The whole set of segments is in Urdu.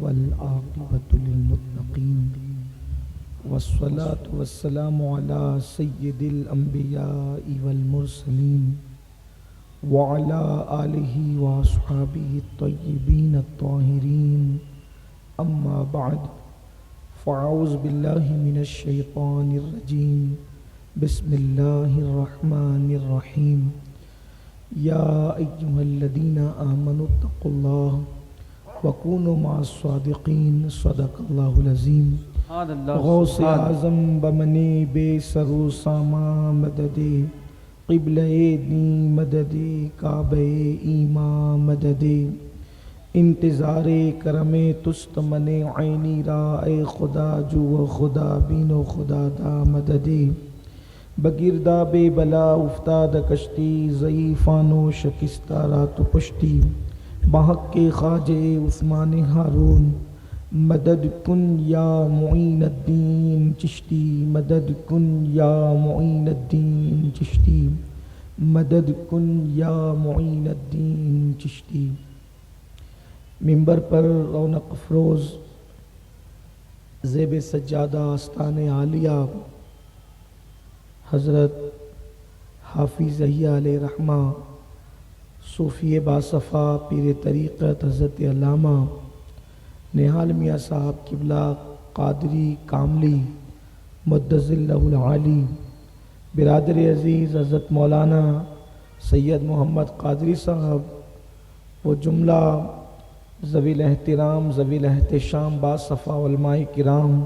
والعاقبۃ للمتقین والصلاة والسلام علی سید الانبیاء والمرسلین وعلی آلہ واصحابہ الطیبین الطاہرین اما بعد فاعوذ باللہ من الشیطان الرجیم بسم اللہ الرحمن الرحیم یا ایہا الذین آمنوا اتقوا اللہ وکونوا مع الصادقین صدق اللہ العظیم غوث اعظم بمنِ بے سرو ساما مدد قبلہ دین مدد کعبہ ایمان مدد انتظار کرم تست من عینی را اے خدا جو خدا بین و خدا دا مدد بگردہ بے بلا افتاد کشتی ضعیفان و شکستہ رات و پشتی بحق کے خواجہ عثمان ہارون مدد کن یا معین الدین چشتی مدد کن یا معین الدین چشتی مدد کن یا معین الدین چشتی۔ ممبر پر رونق افروز زیب سجادہ آستان عالیہ حضرت حافظ یحییٰ علیہ رحمہ صوفی باصفا پیر طریقت حضرت علامہ نہال میاں صاحب قبلہ قادری کاملی مدظ اللہ العالی، برادر عزیز حضرت مولانا سید محمد قادری صاحب و جملہ ذوی الاحترام ذوی الاحتشام باصفا علماء کرام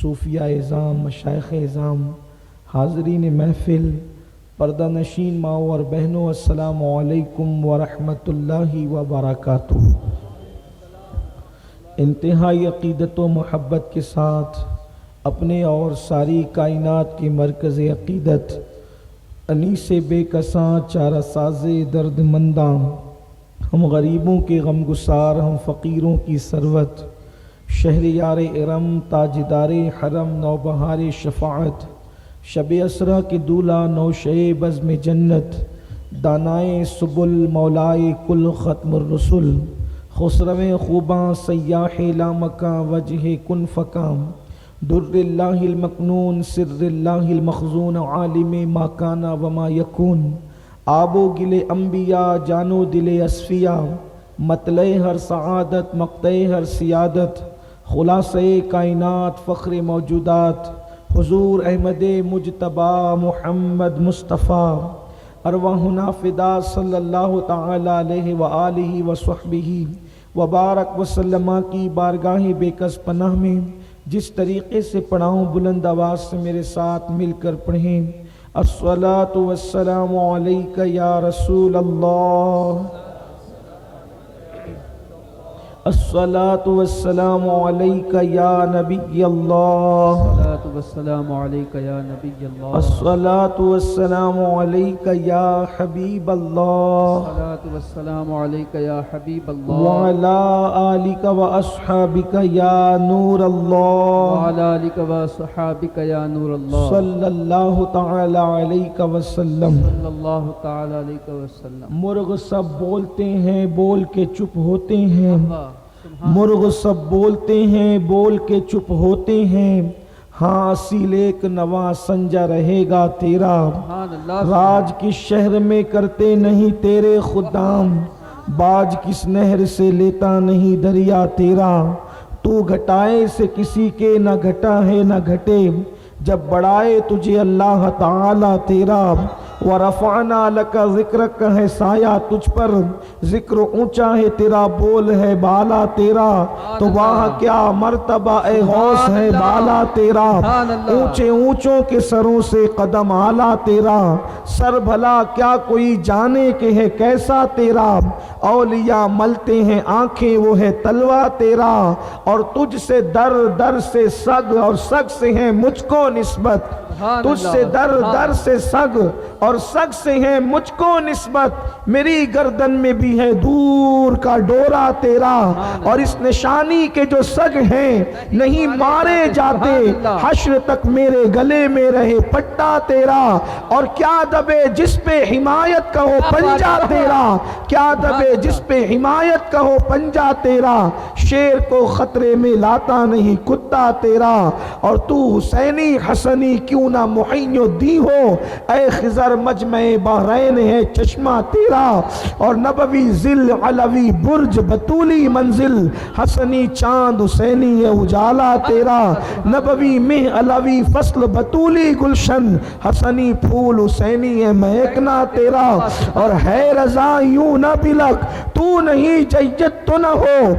صوفیہ اعظام مشائخ اعظام حاضرین محفل پردہ نشین ماؤں اور بہنوں السلام علیکم ورحمۃ اللہ وبرکاتہ۔ انتہائی عقیدت و محبت کے ساتھ اپنے اور ساری کائنات کے مرکز عقیدت انیس بے کساں چارہ ساز درد منداں، ہم غریبوں کے غم گسار، ہم فقیروں کی ثروت، شہریار ارم تاجدار حرم نوبہار شفاعت، شب اسرا کے دولہ نوشے بزم جنت، دانائے سبل مولائے کل ختم الرسل، خسرو خوباں سیاح لامکاں وجہ کن فکام، در اللہ المکنون سر اللہ المخزون عالم ما کان وما یکون، آب و گل انبیاء جانو دل اصفیاء، مطلع ہر سعادت مقطع ہر سیادت، خلاصہ کائنات فخر موجودات، حضور احمد مجتبی محمد مصطفیٰ، ارواحنا فدا صلی اللہ تعالی علیہ وآلہ وصحبہ وبارک وسلم کی بارگاہ بے کس پناہ میں جس طریقے سے پڑھاؤں بلند آواز سے میرے ساتھ مل کر پڑھیں۔ الصلاۃ والسلام علیک یا رسول اللہ، الصلاۃ والسلام علیک یا نبی اللہ، الصلاۃ والسلام علیک یا نبی اللہ، الصلاۃ والسلام علیک یا حبیب اللہ، الصلاۃ والسلام علیک یا حبیب اللہ، وعلی آلک و اصحابک یا نور اللہ، وعلی آلک و صحابک یا نور اللہ، صلی اللہ تعالی علیہ وسلم۔ صلی اللہ تعالی علیہ وسلم۔ مرغ سب بولتے ہیں بول کے چپ ہوتے ہیں، مرغ سب بولتے ہیں بول کے چپ ہوتے ہیں، ہاں اصیل ایک نواں سنجا رہے گا تیرا، راج کس شہر میں کرتے نہیں تیرے خدام، باج کس نہر سے لیتا نہیں دریا تیرا، تو گھٹائے سے کسی کے نہ گھٹا ہے نہ گھٹے، جب بڑھائے تجھے اللہ تعالی تیرا، ورفعنا لک ذکرک ہے سایہ تجھ پر، ذکر اونچا ہے تیرا بول ہے بالا تیرا، تو وہاں کیا مرتبہ اے غوث ہے بالا تیرا، اونچے اونچوں کے سروں سے قدم اعلیٰ تیرا، سر بھلا کیا کوئی جانے کہ ہے کیسا تیرا، اولیاء ملتے ہیں آنکھیں وہ ہے تلوہ تیرا، اور تجھ سے در در سے سگ اور سگ سے ہے مجھ کو نسبت، سبحان تجھ سے اللہ، در سبحان در سے سگ اور سگ سے ہے مجھ کو نسبت، میری گردن میں بھی ہے دور کا ڈورا تیرا، اور اس نشانی کے جو سگ ہیں نہیں مارے جاتے، حشر تک میرے گلے میں رہے پٹا تیرا، اور کیا دبے جس پہ حمایت کا ہو پنجا تیرا، کیا دبے جس پہ حمایت کا ہو پنجا تیرا، شیر کو خطرے میں لاتا نہیں کتا تیرا، اور تو حسینی حسنی کیوں نہ محی الدین ہو، اے خضر مجمع بحرین ہے چشمہ تیرا، اور نبوی ذل علوی برج بطولی منزل، حسنی چاند حسینی ہے اجالا تیرا، نبوی مہ علوی فصل بطولی گلشن، حسنی پھول حسینی ہے مہکنا تیرا، اور ہے رضا یوں نہ بلک تو نہیں جید تو نہ ہو،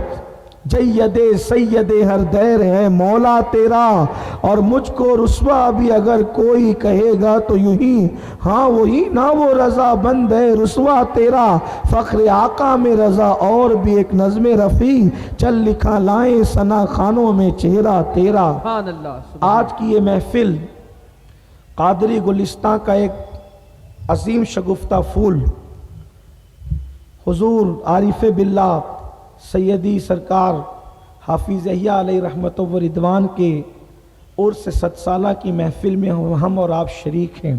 جید سید ہر دیر ہے مولا تیرا، اور مجھ کو رسوا بھی اگر کوئی کہے گا تو یوں ہی ہاں وہی نہ وہ رضا بند ہے رسوا تیرا، فخر آقا میں رضا اور بھی ایک نظم رفیع، چل لکھا لائیں ثنا خانوں میں چہرہ تیرا۔ سبحان اللہ، آج کی یہ محفل قادری گلستان کا ایک عظیم شگفتہ پھول حضور عارف باللہ سیدی سرکار حافظ یحییٰ علیہ رحمت و رضوان کے عرس 7 سالہ کی محفل میں ہم اور آپ شریک ہیں،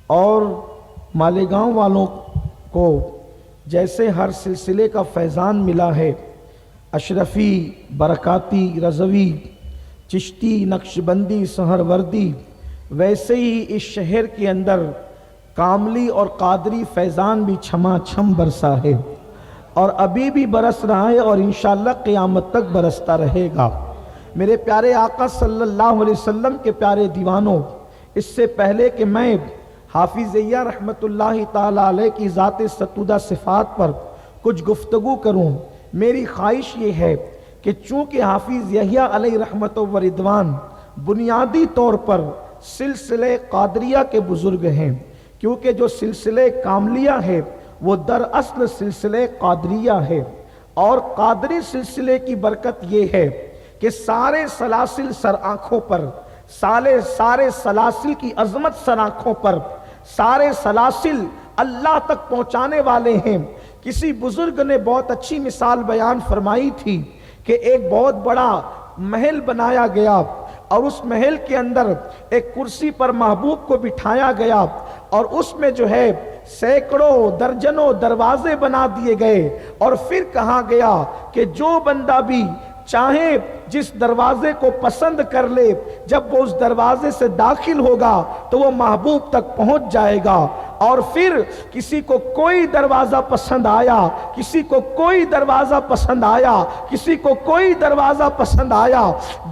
اور مالیگاؤں والوں کو جیسے ہر سلسلے کا فیضان ملا ہے، اشرفی، برکاتی، رضوی، چشتی، نقشبندی، سہروردی، ویسے ہی اس شہر کے اندر کاملی اور قادری فیضان بھی چھما چھم برسا ہے، اور ابھی بھی برس رہا ہے، اور انشاءاللہ قیامت تک برستا رہے گا۔ میرے پیارے آقا صلی اللہ علیہ وسلم کے پیارے دیوانوں، اس سے پہلے کہ میں حافظ یحییٰ رحمت اللہ تعالیٰ علیہ کی ذات ستودہ صفات پر کچھ گفتگو کروں، میری خواہش یہ ہے کہ چونکہ حافظ یحییٰ علیہ رحمت و رضوان بنیادی طور پر سلسلہ قادریہ کے بزرگ ہیں، کیونکہ جو سلسلہ کاملیہ ہے وہ در اصل سلسلہ قادریہ ہے، اور قادری سلسلے کی برکت یہ ہے کہ سارے سلاسل سر آنکھوں پر، سارے سلاسل کی عظمت سر آنکھوں پر، سارے سلاسل اللہ تک پہنچانے والے ہیں۔ کسی بزرگ نے بہت اچھی مثال بیان فرمائی تھی کہ ایک بہت بڑا محل بنایا گیا، اور اس محل کے اندر ایک کرسی پر محبوب کو بٹھایا گیا، اور اس میں جو ہے سینکڑوں درجنوں دروازے بنا دیے گئے، اور پھر کہا گیا کہ جو بندہ بھی چاہے جس دروازے کو پسند کر لے، جب وہ اس دروازے سے داخل ہوگا تو وہ محبوب تک پہنچ جائے گا، اور پھر کسی کو کوئی دروازہ پسند آیا، کسی کو کوئی دروازہ پسند آیا، کسی کو کوئی دروازہ پسند آیا،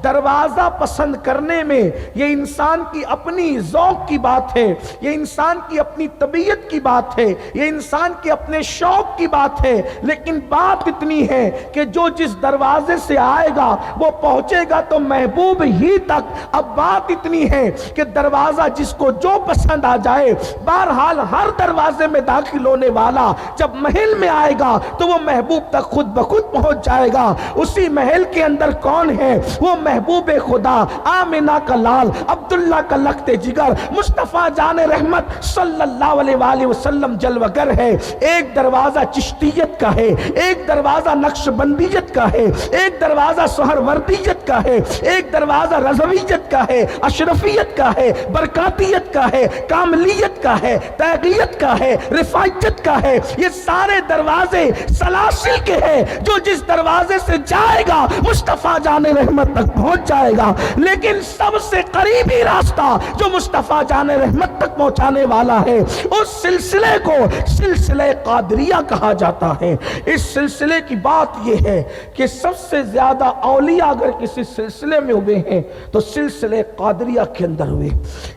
دروازہ پسند کرنے میں یہ انسان کی اپنی ذوق کی بات ہے، یہ انسان کی اپنی طبیعت کی بات ہے، یہ انسان کے اپنے شوق کی بات ہے، لیکن بات اتنی ہے کہ جو جس دروازے سے آئے گا وہ پہنچے گا تو محبوب ہی تک۔ اب بات اتنی ہے کہ دروازہ جس کو جو پسند آ جائے، بہرحال ہر دروازے میں داخل ہونے والا جب محل میں آئے گا تو وہ محبوب تک خود بخود پہنچ جائے گا۔ اسی محل کے اندر کون ہے؟ وہ محبوب خدا، آمنہ کا لال، عبداللہ کا لخت جگر، مصطفیٰ جان رحمت صلی اللہ علیہ وآلہ وسلم جلوگر ہے۔ ایک دروازہ چشتیت کا ہے، ایک دروازہ نقش بندیت کا ہے، ایک دروازہ سہروردیت کا ہے، ایک دروازہ رضویت کا ہے، اشرفیت کا ہے، برکاتیت کا ہے، کاملیت کا ہے، تیغیت کا ہے، رفاعیت کا ہے۔ یہ سارے دروازے سلاسل کے ہیں، جو جس دروازے سے جائے گا مصطفیٰ جان رحمت تک پہنچ جائے گا، لیکن سب سے قریبی راستہ جو مصطفیٰ جان رحمت تک پہنچانے والا ہے اس سلسلے کو سلسلہ قادریہ کہا جاتا ہے۔ اس سلسلے کی بات یہ ہے کہ سب سے زیادہ اولیاء اگر کسی سلسلے میں ہوئے ہیں تو سلسلے قادریہ کے اندر ہوئے۔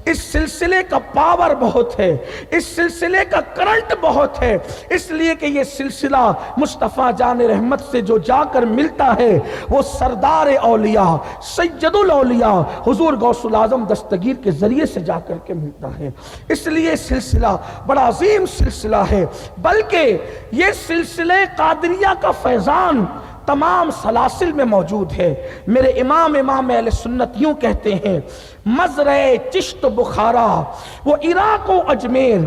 اس سلسلے کا پاور بہت ہے، اس سلسلے کا کرنٹ بہت ہے، اس لیے کہ یہ سلسلہ مصطفیٰ جان رحمت سے جو جا کر ملتا ہے وہ سردار اولیاء، سید الاولیاء حضور غوث العظم دستگیر کے ذریعے سے جا کر کے ملتا ہے۔ اس لیے سلسلہ بڑا عظیم سلسلہ ہے، بلکہ یہ سلسلہ قادریہ کا فیضان تمام سلاسل میں موجود ہے۔ میرے امام اہل سنت یوں کہتے ہیں، مزرعِ چشت بخارا وہ عراق و اجمیر،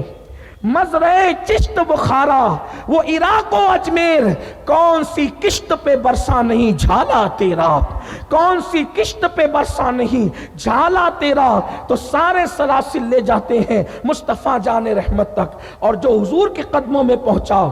مزرعِ چشت بخارا وہ عراق و اجمیر، کون سی کشت پہ برسا نہیں جھالا تیرا، کون سی کشت پہ برسا نہیں جھالا تیرا۔ تو سارے سلاسل لے جاتے ہیں مصطفیٰ جان رحمت تک، اور جو حضور کے قدموں میں پہنچا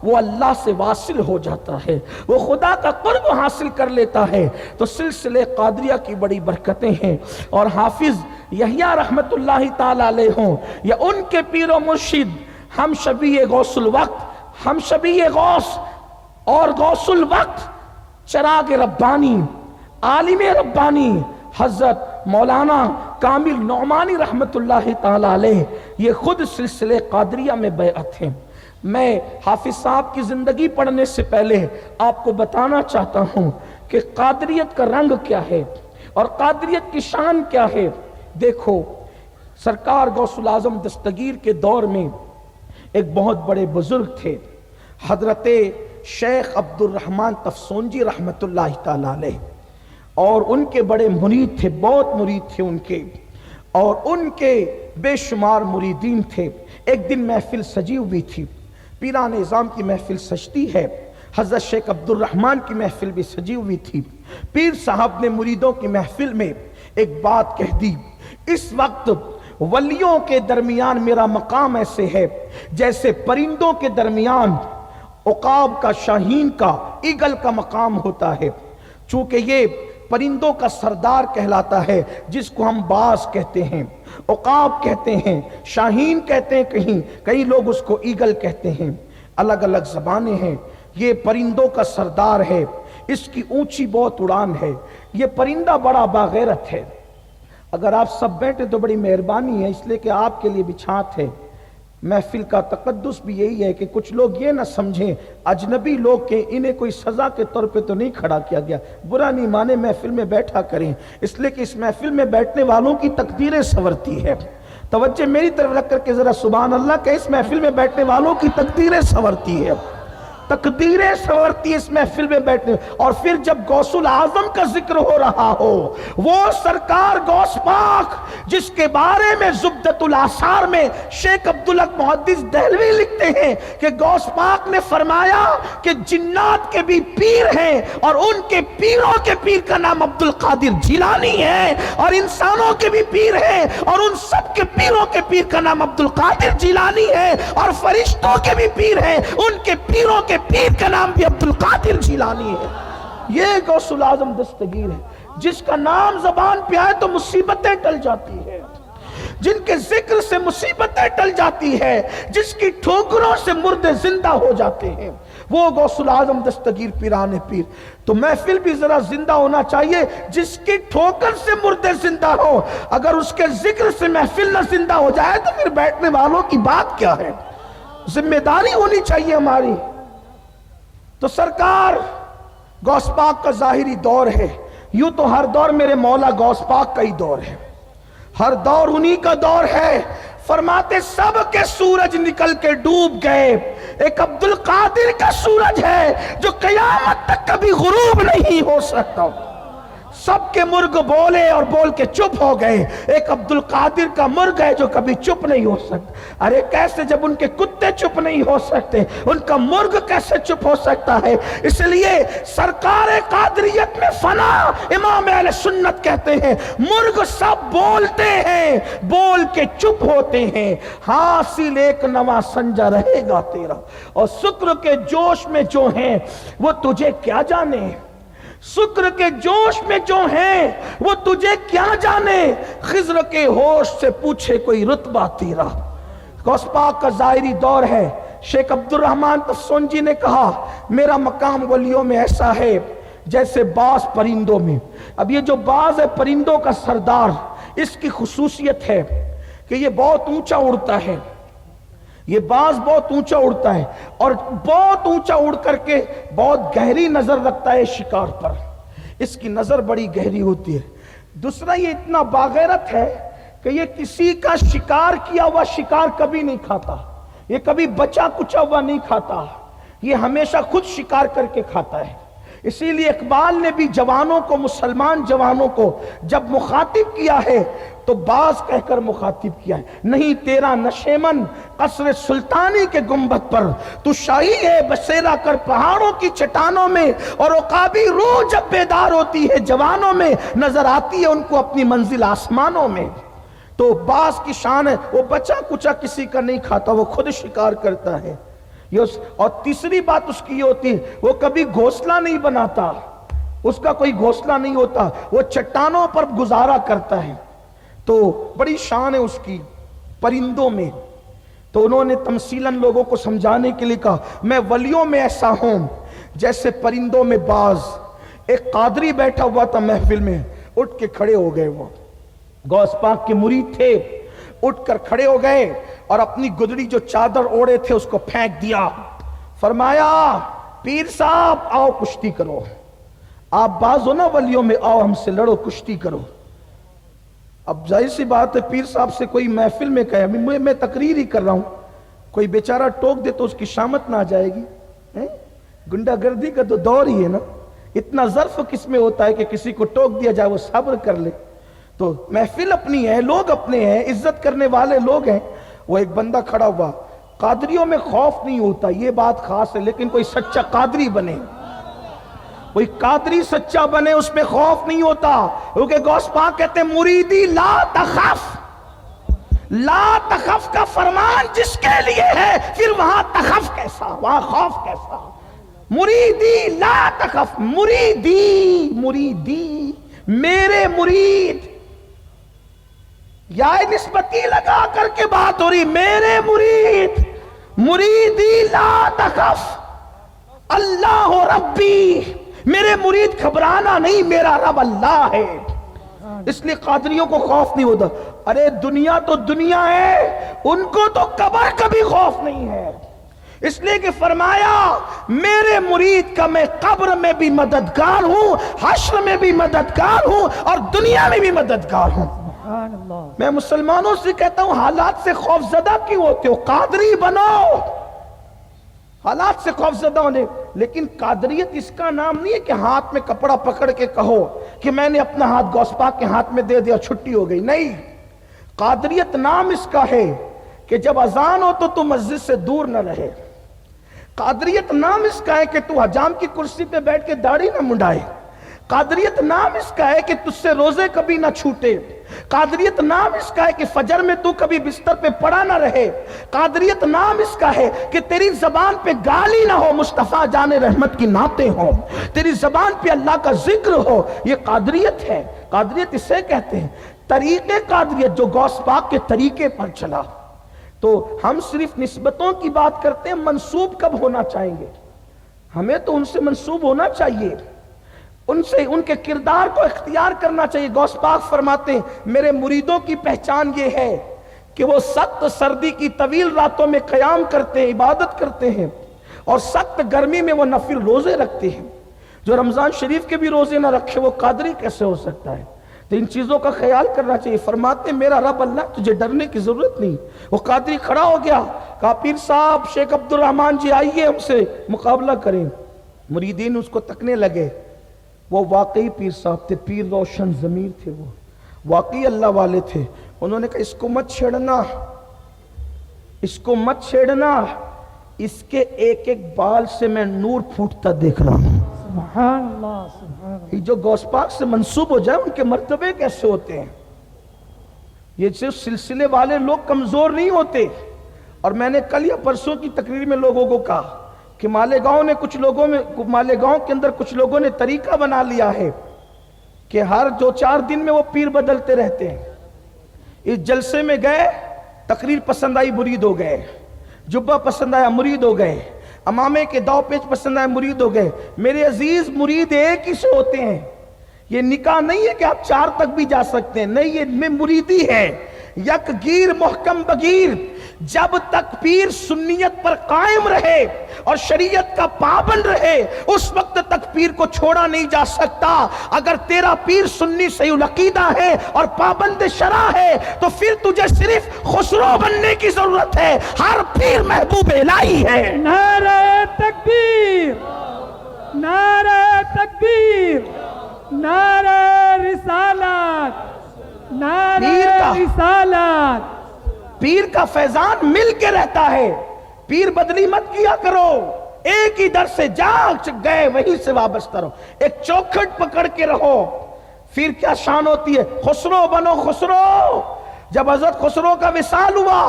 وہ اللہ سے واصل ہو جاتا ہے، وہ خدا کا قرب حاصل کر لیتا ہے۔ تو سلسلے قادریہ کی بڑی برکتیں ہیں، اور حافظ یحییٰ رحمت اللہ تعالی علیہ ہوں یا ان کے پیر و مرشد ہم شبیہ غوث الوقت، ہم شبیہ غوث اور غوث الوقت چراغ ربانی، عالم ربانی حضرت مولانا کامل نعمانی رحمت اللہ تعالی علیہ، یہ خود سلسلے قادریہ میں بیعت ہیں۔ میں حافظ صاحب کی زندگی پڑھنے سے پہلے آپ کو بتانا چاہتا ہوں کہ قادریت کا رنگ کیا ہے اور قادریت کی شان کیا ہے۔ دیکھو، سرکار غوث الاعظم دستگیر کے دور میں ایک بہت بڑے بزرگ تھے، حضرت شیخ عبد الرحمن تفسونجی رحمت اللہ تعالی علیہ، اور ان کے بڑے مرید تھے، بہت مرید تھے ان کے، اور ان کے بے شمار مریدین تھے۔ ایک دن محفل سجی ہوئی تھی، پیران نظام کی محفل سجتی ہے، حضرت شیخ عبد الرحمن کی محفل بھی سجی ہوئی تھی۔ پیر صاحب نے مریدوں کی محفل میں ایک بات کہہ دی، اس وقت ولیوں کے درمیان میرا مقام ایسے ہے جیسے پرندوں کے درمیان عقاب کا، شاہین کا، ایگل کا مقام ہوتا ہے۔ چونکہ یہ پرندوں کا سردار کہلاتا ہے، جس کو ہم باز کہتے ہیں، عقاب کہتے ہیں، شاہین کہتے ہیں، کئی لوگ اس کو ایگل کہتے ہیں، الگ الگ زبانیں ہیں۔ یہ پرندوں کا سردار ہے، اس کی اونچی بہت اڑان ہے، یہ پرندہ بڑا باغیرت ہے۔ اگر آپ سب بیٹھے تو بڑی مہربانی ہے، اس لیے کہ آپ کے لیے بچھات ہے۔ محفل کا تقدس بھی یہی ہے کہ کچھ لوگ یہ نہ سمجھیں اجنبی لوگ کہ انہیں کوئی سزا کے طور پہ تو نہیں کھڑا کیا گیا، برا نہیں مانے، محفل میں بیٹھا کریں، اس لیے کہ اس محفل میں بیٹھنے والوں کی تقدیریں سنورتی ہے۔ توجہ میری طرف رکھ کر کے ذرا سبحان اللہ کہ اس محفل میں بیٹھنے والوں کی تقدیریں سنورتی ہے، تقدیریں سنورتی اس محفل میں بیٹھنے۔ اور پھر جب غوث العظم کا ذکر ہو رہا ہو، وہ سرکار غوث پاک جس کے بارے میں زبدۃ الاثار میں شیخ عبدالحق محدث دہلوی لکھتے ہیں کہ غوث پاک نے فرمایا کہ جنات کے بھی پیر ہیں اور ان کے پیروں کے پیر کا نام عبد القادر جیلانی ہے، اور انسانوں کے بھی پیر ہیں اور ان سب کے پیروں کے پیر کا نام عبد القادر جیلانی ہے، اور فرشتوں کے بھی پیر ہیں، ان کے پیروں کے پیر کا نام بھی عبد القادر جیلانی ہے۔ یہ غوث الاعظم دستگیر ہے، جس کا نام زبان پہ آئے تو مصیبتیں ٹل جاتی ہیں، جن کے ذکر سے مصیبتیں ٹل جاتی ہے، جس کی ٹھوکروں سے مردے زندہ ہو جاتے ہیں، وہ غوث الاعظم دستگیر پیران پیر۔ تو محفل بھی ذرا زندہ ہونا چاہیے، جس کی ٹھوکر سے مردے زندہ ہو۔ اگر اس کے ذکر سے محفل نہ زندہ ہو جائے تو پھر بیٹھنے والوں کی بات کیا ہے؟ ذمہ داری ہونی چاہیے ہماری۔ تو سرکار غوث پاک کا ظاہری دور ہے، یوں تو ہر دور میرے مولا غوث پاک کا ہی دور ہے، ہر دور انہی کا دور ہے۔ فرماتے سب کے سورج نکل کے ڈوب گئے، ایک عبد القادر کا سورج ہے جو قیامت تک کبھی غروب نہیں ہو سکتا۔ سب کے مرغ بولے اور بول کے چپ ہو گئے، ایک عبد القادر کا مرغ ہے جو کبھی چپ نہیں ہو سکتا۔ ارے کیسے، جب ان کے کتے چپ نہیں ہو سکتے، ان کا مرغ کیسے چپ ہو سکتا ہے؟ اس لیے سرکار قادریت میں فنا، امام اہل سنت کہتے ہیں مرغ سب بولتے ہیں، بول کے چپ ہوتے ہیں، حاصل ایک نواں سنجا رہے گا تیرا، اور شکر کے جوش میں جو ہیں وہ تجھے کیا جانے، شکر کے جوش میں جو ہیں وہ تجھے کیا جانے، خضر کے ہوش سے پوچھے کوئی رتبہ تیرا۔ غوث پاک کا ظاہری دور ہے۔ شیخ عبد الرحمن تفسونجی نے کہا میرا مقام ولیوں میں ایسا ہے جیسے باز پرندوں میں۔ اب یہ جو باز ہے پرندوں کا سردار، اس کی خصوصیت ہے کہ یہ بہت اونچا اڑتا ہے، یہ باز بہت اونچا اڑتا ہے اور بہت اونچا اڑ کر کے بہت گہری نظر رکھتا ہے شکار پر، اس کی نظر بڑی گہری ہوتی ہے۔ دوسرا یہ اتنا باغیرت ہے کہ یہ کسی کا شکار کیا ہوا شکار کبھی نہیں کھاتا، یہ کبھی بچا کچا ہوا نہیں کھاتا، یہ ہمیشہ خود شکار کر کے کھاتا ہے۔ اسی لیے اقبال نے بھی جوانوں کو، مسلمان جوانوں کو جب مخاطب کیا ہے تو باز کہہ کر مخاطب کیا ہے، نہیں تیرا نشیمن قصر سلطانی کے گنبد پر، تو شاہی ہے بسیرا کر پہاڑوں کی چٹانوں میں، اور عقابی روح جب بیدار ہوتی ہے جوانوں میں، نظر آتی ہے ان کو اپنی منزل آسمانوں میں۔ تو باز کی شان ہے، وہ بچہ کچا کسی کا نہیں کھاتا، وہ خود شکار کرتا ہے۔ اور تیسری بات اس کی یہ ہوتی ہے، وہ کبھی گھونسلہ نہیں بناتا، اس کا کوئی گھونسلہ نہیں ہوتا، وہ چٹانوں پر گزارا کرتا ہے۔ تو بڑی شان ہے اس کی پرندوں میں۔ تو انہوں نے تمثیلاً لوگوں کو سمجھانے کے لیے کہا، میں ولیوں میں ایسا ہوں جیسے پرندوں میں باز۔ ایک قادری بیٹھا ہوا تھا محفل میں، اٹھ کے کھڑے ہو گئے، وہ غوث پاک کے مرید تھے، اٹھ کر کھڑے ہو گئے اور اپنی گدڑی جو چادر اوڑے تھے اس کو پھینک دیا، فرمایا پیر صاحب آؤ کشتی کرو، آپ باز ہو نا ولیوں میں، آؤ ہم سے لڑو، کشتی کرو۔ اب ظاہر سی بات ہے پیر صاحب سے کوئی محفل میں کہے، میں تقریر ہی کر رہا ہوں، کوئی بیچارہ ٹوک دے تو اس کی شامت نہ آ جائے گی؟ گنڈا گردی کا تو دور ہی ہے نا، اتنا ظرف کس میں ہوتا ہے کہ کسی کو ٹوک دیا جائے وہ صبر کر لے۔ تو محفل اپنی ہے، لوگ اپنے ہیں، عزت کرنے والے لوگ ہیں۔ وہ ایک بندہ کھڑا ہوا، قادریوں میں خوف نہیں ہوتا، یہ بات خاص ہے، لیکن کوئی سچا قادری بنے، کوئی قادری سچا بنے، اس میں خوف نہیں ہوتا، کیونکہ غوث پاک کہتے ہیں مریدی لا تخف، لا تخف کا فرمان جس کے لیے ہے، پھر وہاں تخف کیسا، وہاں خوف کیسا؟ مریدی لا تخف، مریدی، مریدی میرے مرید، یا نسبتی لگا کر کے بات ہو رہی، میرے مرید، مریدی لا تخف اللہ ربی، میرے مرید گھبرانا نہیں، میرا رب اللہ ہے۔ اس لیے قادریوں کو خوف نہیں ہوتا۔ ارے دنیا تو دنیا ہے، ان کو تو قبر کا بھی خوف نہیں ہے، اس لیے کہ فرمایا میرے مرید کا میں قبر میں بھی مددگار ہوں، حشر میں بھی مددگار ہوں، اور دنیا میں بھی مددگار ہوں۔ میں مسلمانوں سے کہتا ہوں حالات سے خوف زدہ کیوں ہوتے ہو؟ قادری بنو، حالات سے خوف زدہ ہونے۔ لیکن قادریت اس کا نام نہیں ہے کہ ہاتھ میں کپڑا پکڑ کے کہو کہ میں نے اپنا ہاتھ غوث پاک کے ہاتھ میں دے دیا، چھٹی ہو گئی، نہیں۔ قادریت نام اس کا ہے کہ جب اذان ہو تو مسجد سے دور نہ رہے۔ قادریت نام اس کا ہے کہ تو حجام کی کرسی پہ بیٹھ کے داڑھی نہ منڈائے۔ قادریت نام اس کا ہے کہ تجھ سے روزے کبھی نہ چھوٹے۔ قادریت نام اس کا ہے کہ فجر میں تو کبھی بستر پہ پڑا نہ رہے۔ قادریت نام اس کا ہے کہ تیری زبان پہ گالی نہ ہو، مصطفیٰ جان رحمت کی نعتیں ہوں، تیری زبان پہ اللہ کا ذکر ہو، یہ قادریت ہے۔ قادریت اسے کہتے ہیں، طریقے قادریت جو غوث پاک کے طریقے پر چلا۔ تو ہم صرف نسبتوں کی بات کرتے ہیں، منسوب کب ہونا چاہیں گے؟ ہمیں تو ان سے منسوب ہونا چاہیے، ان سے ان کے کردار کو اختیار کرنا چاہیے۔ غوث پاک فرماتے ہیں میرے مریدوں کی پہچان یہ ہے کہ وہ سخت سردی کی طویل راتوں میں قیام کرتے ہیں، عبادت کرتے ہیں، اور سخت گرمی میں وہ نفل روزے رکھتے ہیں۔ جو رمضان شریف کے بھی روزے نہ رکھے وہ قادری کیسے ہو سکتا ہے؟ تو ان چیزوں کا خیال کرنا چاہیے۔ فرماتے ہیں میرا رب اللہ، تجھے ڈرنے کی ضرورت نہیں۔ وہ قادری کھڑا ہو گیا، کہا پیر صاحب شیخ عبد الرحمن جی آئیے ہم سے مقابلہ کریں۔ مریدین اس کو تکنے لگے، وہ واقعی پیر صاحب تھے، پیر روشن ضمیر تھے، وہ واقعی اللہ والے تھے۔ انہوں نے کہا اس کو مت چھیڑنا، اس کو مت چھیڑنا، اس کے ایک ایک بال سے میں نور پھوٹتا دیکھ رہا ہوں۔ سبحان اللہ، سبحان اللہ۔ یہ جو غوث پاک سے منسوب ہو جائے ان کے مرتبے کیسے ہوتے ہیں؟ یہ صرف سلسلے والے لوگ کمزور نہیں ہوتے۔ اور میں نے کل یا پرسوں کی تقریر میں لوگوں کو کہا کہ مالیگاؤں کے اندر کچھ لوگوں نے طریقہ بنا لیا ہے کہ ہر 2-4 دن میں وہ پیر بدلتے رہتے ہیں۔ اس جلسے میں گئے، تقریر پسند آئی، مرید ہو گئے، جبہ پسند آیا، مرید ہو گئے، امامے کے داؤ پیچ پسند آئے، مرید ہو گئے۔ میرے عزیز مرید ایک ہی سے ہوتے ہیں۔ یہ نکاح نہیں ہے کہ آپ 4 تک بھی جا سکتے ہیں، نہیں، یہ میں مریدی ہے، یک گیر محکم بگیر۔ جب تک پیر سنیت پر قائم رہے اور شریعت کا پابند رہے اس وقت تک پیر کو چھوڑا نہیں جا سکتا۔ اگر تیرا پیر سنی صحیح العقیدہ ہے اور پابند شرع ہے تو پھر تجھے صرف خسرو بننے کی ضرورت ہے، ہر پیر محبوب الہی ہے۔ نعرہ تکبیر، نعرہ تکبیر، نعرہ رسالت، نعرہ رسالت۔ پیر کا فیضان مل کے رہتا ہے، پیر بدلی مت کیا کرو، ایک ہی در سے جاگ گئے وہیں سے وابستہ رہو، ایک چوکھٹ پکڑ کے رہو۔ پھر کیا شان ہوتی ہے، خسرو بنو خسرو۔ جب حضرت خسرو کا وصال ہوا،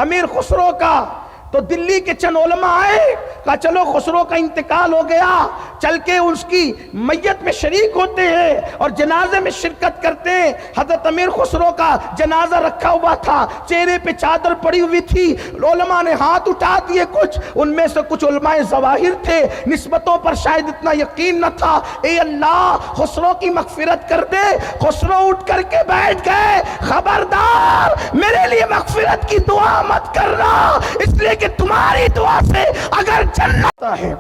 امیر خسرو کا، تو دلی کے چند علماء آئے، کہا چلو خسرو کا انتقال ہو گیا، چل کے اس کی میت میں شریک ہوتے ہیں اور جنازے میں شرکت کرتے ہیں۔ حضرت امیر خسرو کا جنازہ رکھا ہوا تھا، چہرے پہ چادر پڑی ہوئی تھی، علماء نے ہاتھ اٹھا دیے، کچھ ان میں سے کچھ علماء ظواہر تھے، نسبتوں پر شاید اتنا یقین نہ تھا۔ اے اللہ خسرو کی مغفرت کر دے۔ خسرو اٹھ کر کے بیٹھ گئے، خبردار میرے لیے مغفرت کی دعا مت کرنا، اس لیے کہ تمہاری دعا سے اگر جنت ہے۔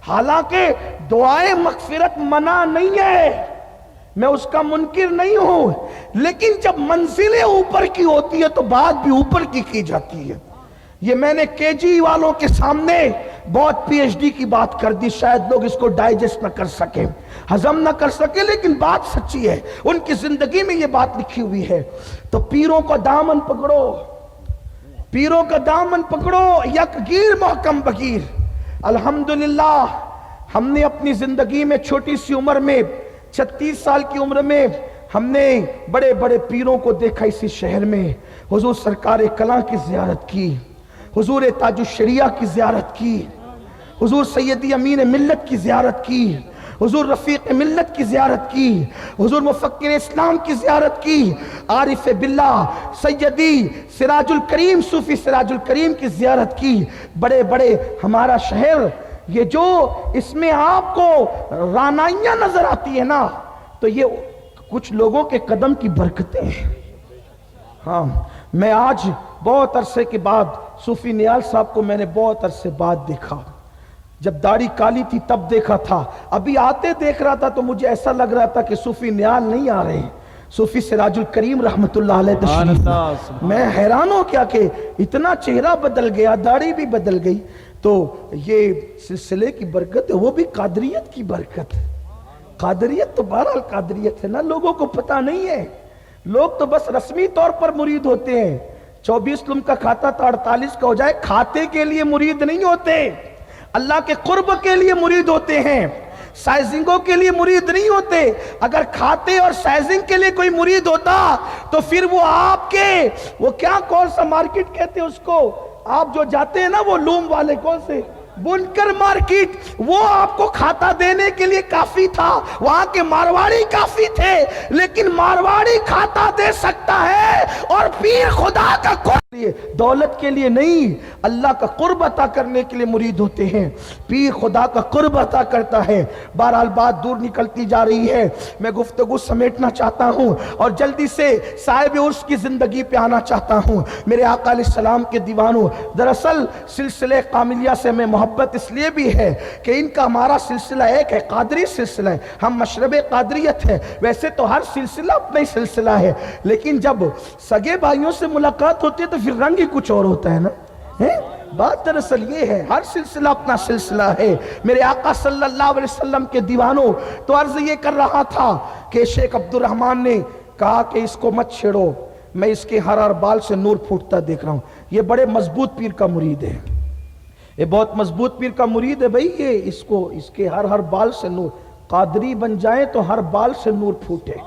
حالانکہ دعائیں مغفرت منع نہیں ہے، میں اس کا منکر نہیں ہوں، لیکن جب منزلیں اوپر کی ہوتی ہے تو بات بھی اوپر کی جاتی ہے۔ یہ میں نے کے جی والوں کے سامنے بہت پی ایچ ڈی کی بات کر دی، شاید لوگ اس کو ڈائجسٹ نہ کر سکیں، ہضم نہ کر سکیں، لیکن بات سچی ہے، ان کی زندگی میں یہ بات لکھی ہوئی ہے۔ تو پیروں کا دامن پکڑو، پیروں کا دامن پکڑو، یک گیر محکم بگیر۔ الحمدللہ ہم نے اپنی زندگی میں چھوٹی سی عمر میں 36 سال کی عمر میں ہم نے بڑے بڑے پیروں کو دیکھا اسی شہر میں۔ حضور سرکار کلاں کی زیارت کی، حضور تاج الشریعہ کی زیارت کی، حضور سیدی امین ملت کی زیارت کی، حضور رفیق ملت کی زیارت کی، حضور مفکر اسلام کی زیارت کی، عارف باللہ سیدی سراج الکریم صوفی سراج الکریم کی زیارت کی۔ بڑے بڑے ہمارا شہر، یہ جو اس میں آپ کو رانائیاں نظر آتی ہے نا، تو یہ کچھ لوگوں کے قدم کی برکتیں ہیں۔ ہاں میں آج بہت عرصے کے بعد صوفی نیال صاحب کو میں نے بہت عرصے بعد دیکھا، جب داڑھی کالی تھی تب دیکھا تھا، ابھی آتے دیکھ رہا تھا تو مجھے ایسا لگ رہا تھا کہ صوفی نیال نہیں آ رہے ہیں، صوفی سراج الکریم رحمت اللہ علیہ تشریف۔ میں حیران ہو کیا کہ اتنا چہرہ بدل گیا، داڑھی بھی بدل گئی، تو یہ سلسلے کی برکت ہے، وہ بھی قادریت کی برکت ہے۔ قادریت تو بہرحال قادریت ہے نا، لوگوں کو پتہ نہیں ہے، لوگ تو بس رسمی طور پر مرید ہوتے ہیں، 24 لم کا کھاتا تھا 48 کا ہو جائے، کھاتے کے لیے مرید نہیں ہوتے، اللہ کے قرب کے لیے مرید ہوتے ہیں، سائزنگوں کے لیے مرید نہیں ہوتے۔ اگر کھاتے اور سائزنگ کے لیے کوئی مرید ہوتا تو پھر وہ آپ کے وہ کیا کون سا مارکیٹ کہتے ہیں اس کو، آپ جو جاتے ہیں نا وہ لوم والے کون سے بنکر مارکیٹ، وہ آپ کو کھاتا دینے کے لیے کافی تھا، وہاں کے مارواڑی کافی تھے، لیکن مارواڑی کھاتا دے سکتا ہے اور پیر خدا کا قرب دولت کے لیے نہیں، اللہ کا قرب عطا کرنے کے لیے مرید ہوتے ہیں، پیر خدا کا قرب عطا کرتا ہے۔ بہرحال بات دور نکلتی جا رہی ہے، میں گفتگو سمیٹنا چاہتا ہوں اور جلدی سے صاحب عرش کی زندگی پہ آنا چاہتا ہوں۔ میرے آقا علیہ السلام کے دیوانوں، دراصل سلسلے کاملیہ سے میں محبت اس لیے بھی ہے کہ ان کا ہمارا سلسلہ ایک ہے، قادری سلسلہ ہے، ہم مشرب قادریت ہے۔ ویسے تو ہر سلسلہ اپنا ہی سلسلہ ہے، لیکن جب سگے بھائیوں سے ملاقات ہوتی ہے تو پھر رنگ ہی کچھ اور ہوتا ہے نا۔ بات دراصل یہ ہے، ہر سلسلہ اپنا سلسلہ ہے۔ میرے آقا صلی اللہ علیہ وسلم کے دیوانوں، تو عرض یہ کر رہا تھا کہ شیخ عبد الرحمن نے کہا کہ اس کو مت چھیڑو، میں اس کے ہر بال سے نور پھوٹتا دیکھ رہا ہوں، یہ بڑے مضبوط پیر کا مرید ہے، یہ بہت مضبوط پیر کا مرید ہے بھائی، یہ اس کے ہر بال سے نور، قادری بن جائیں تو ہر بال سے نور پھوٹے،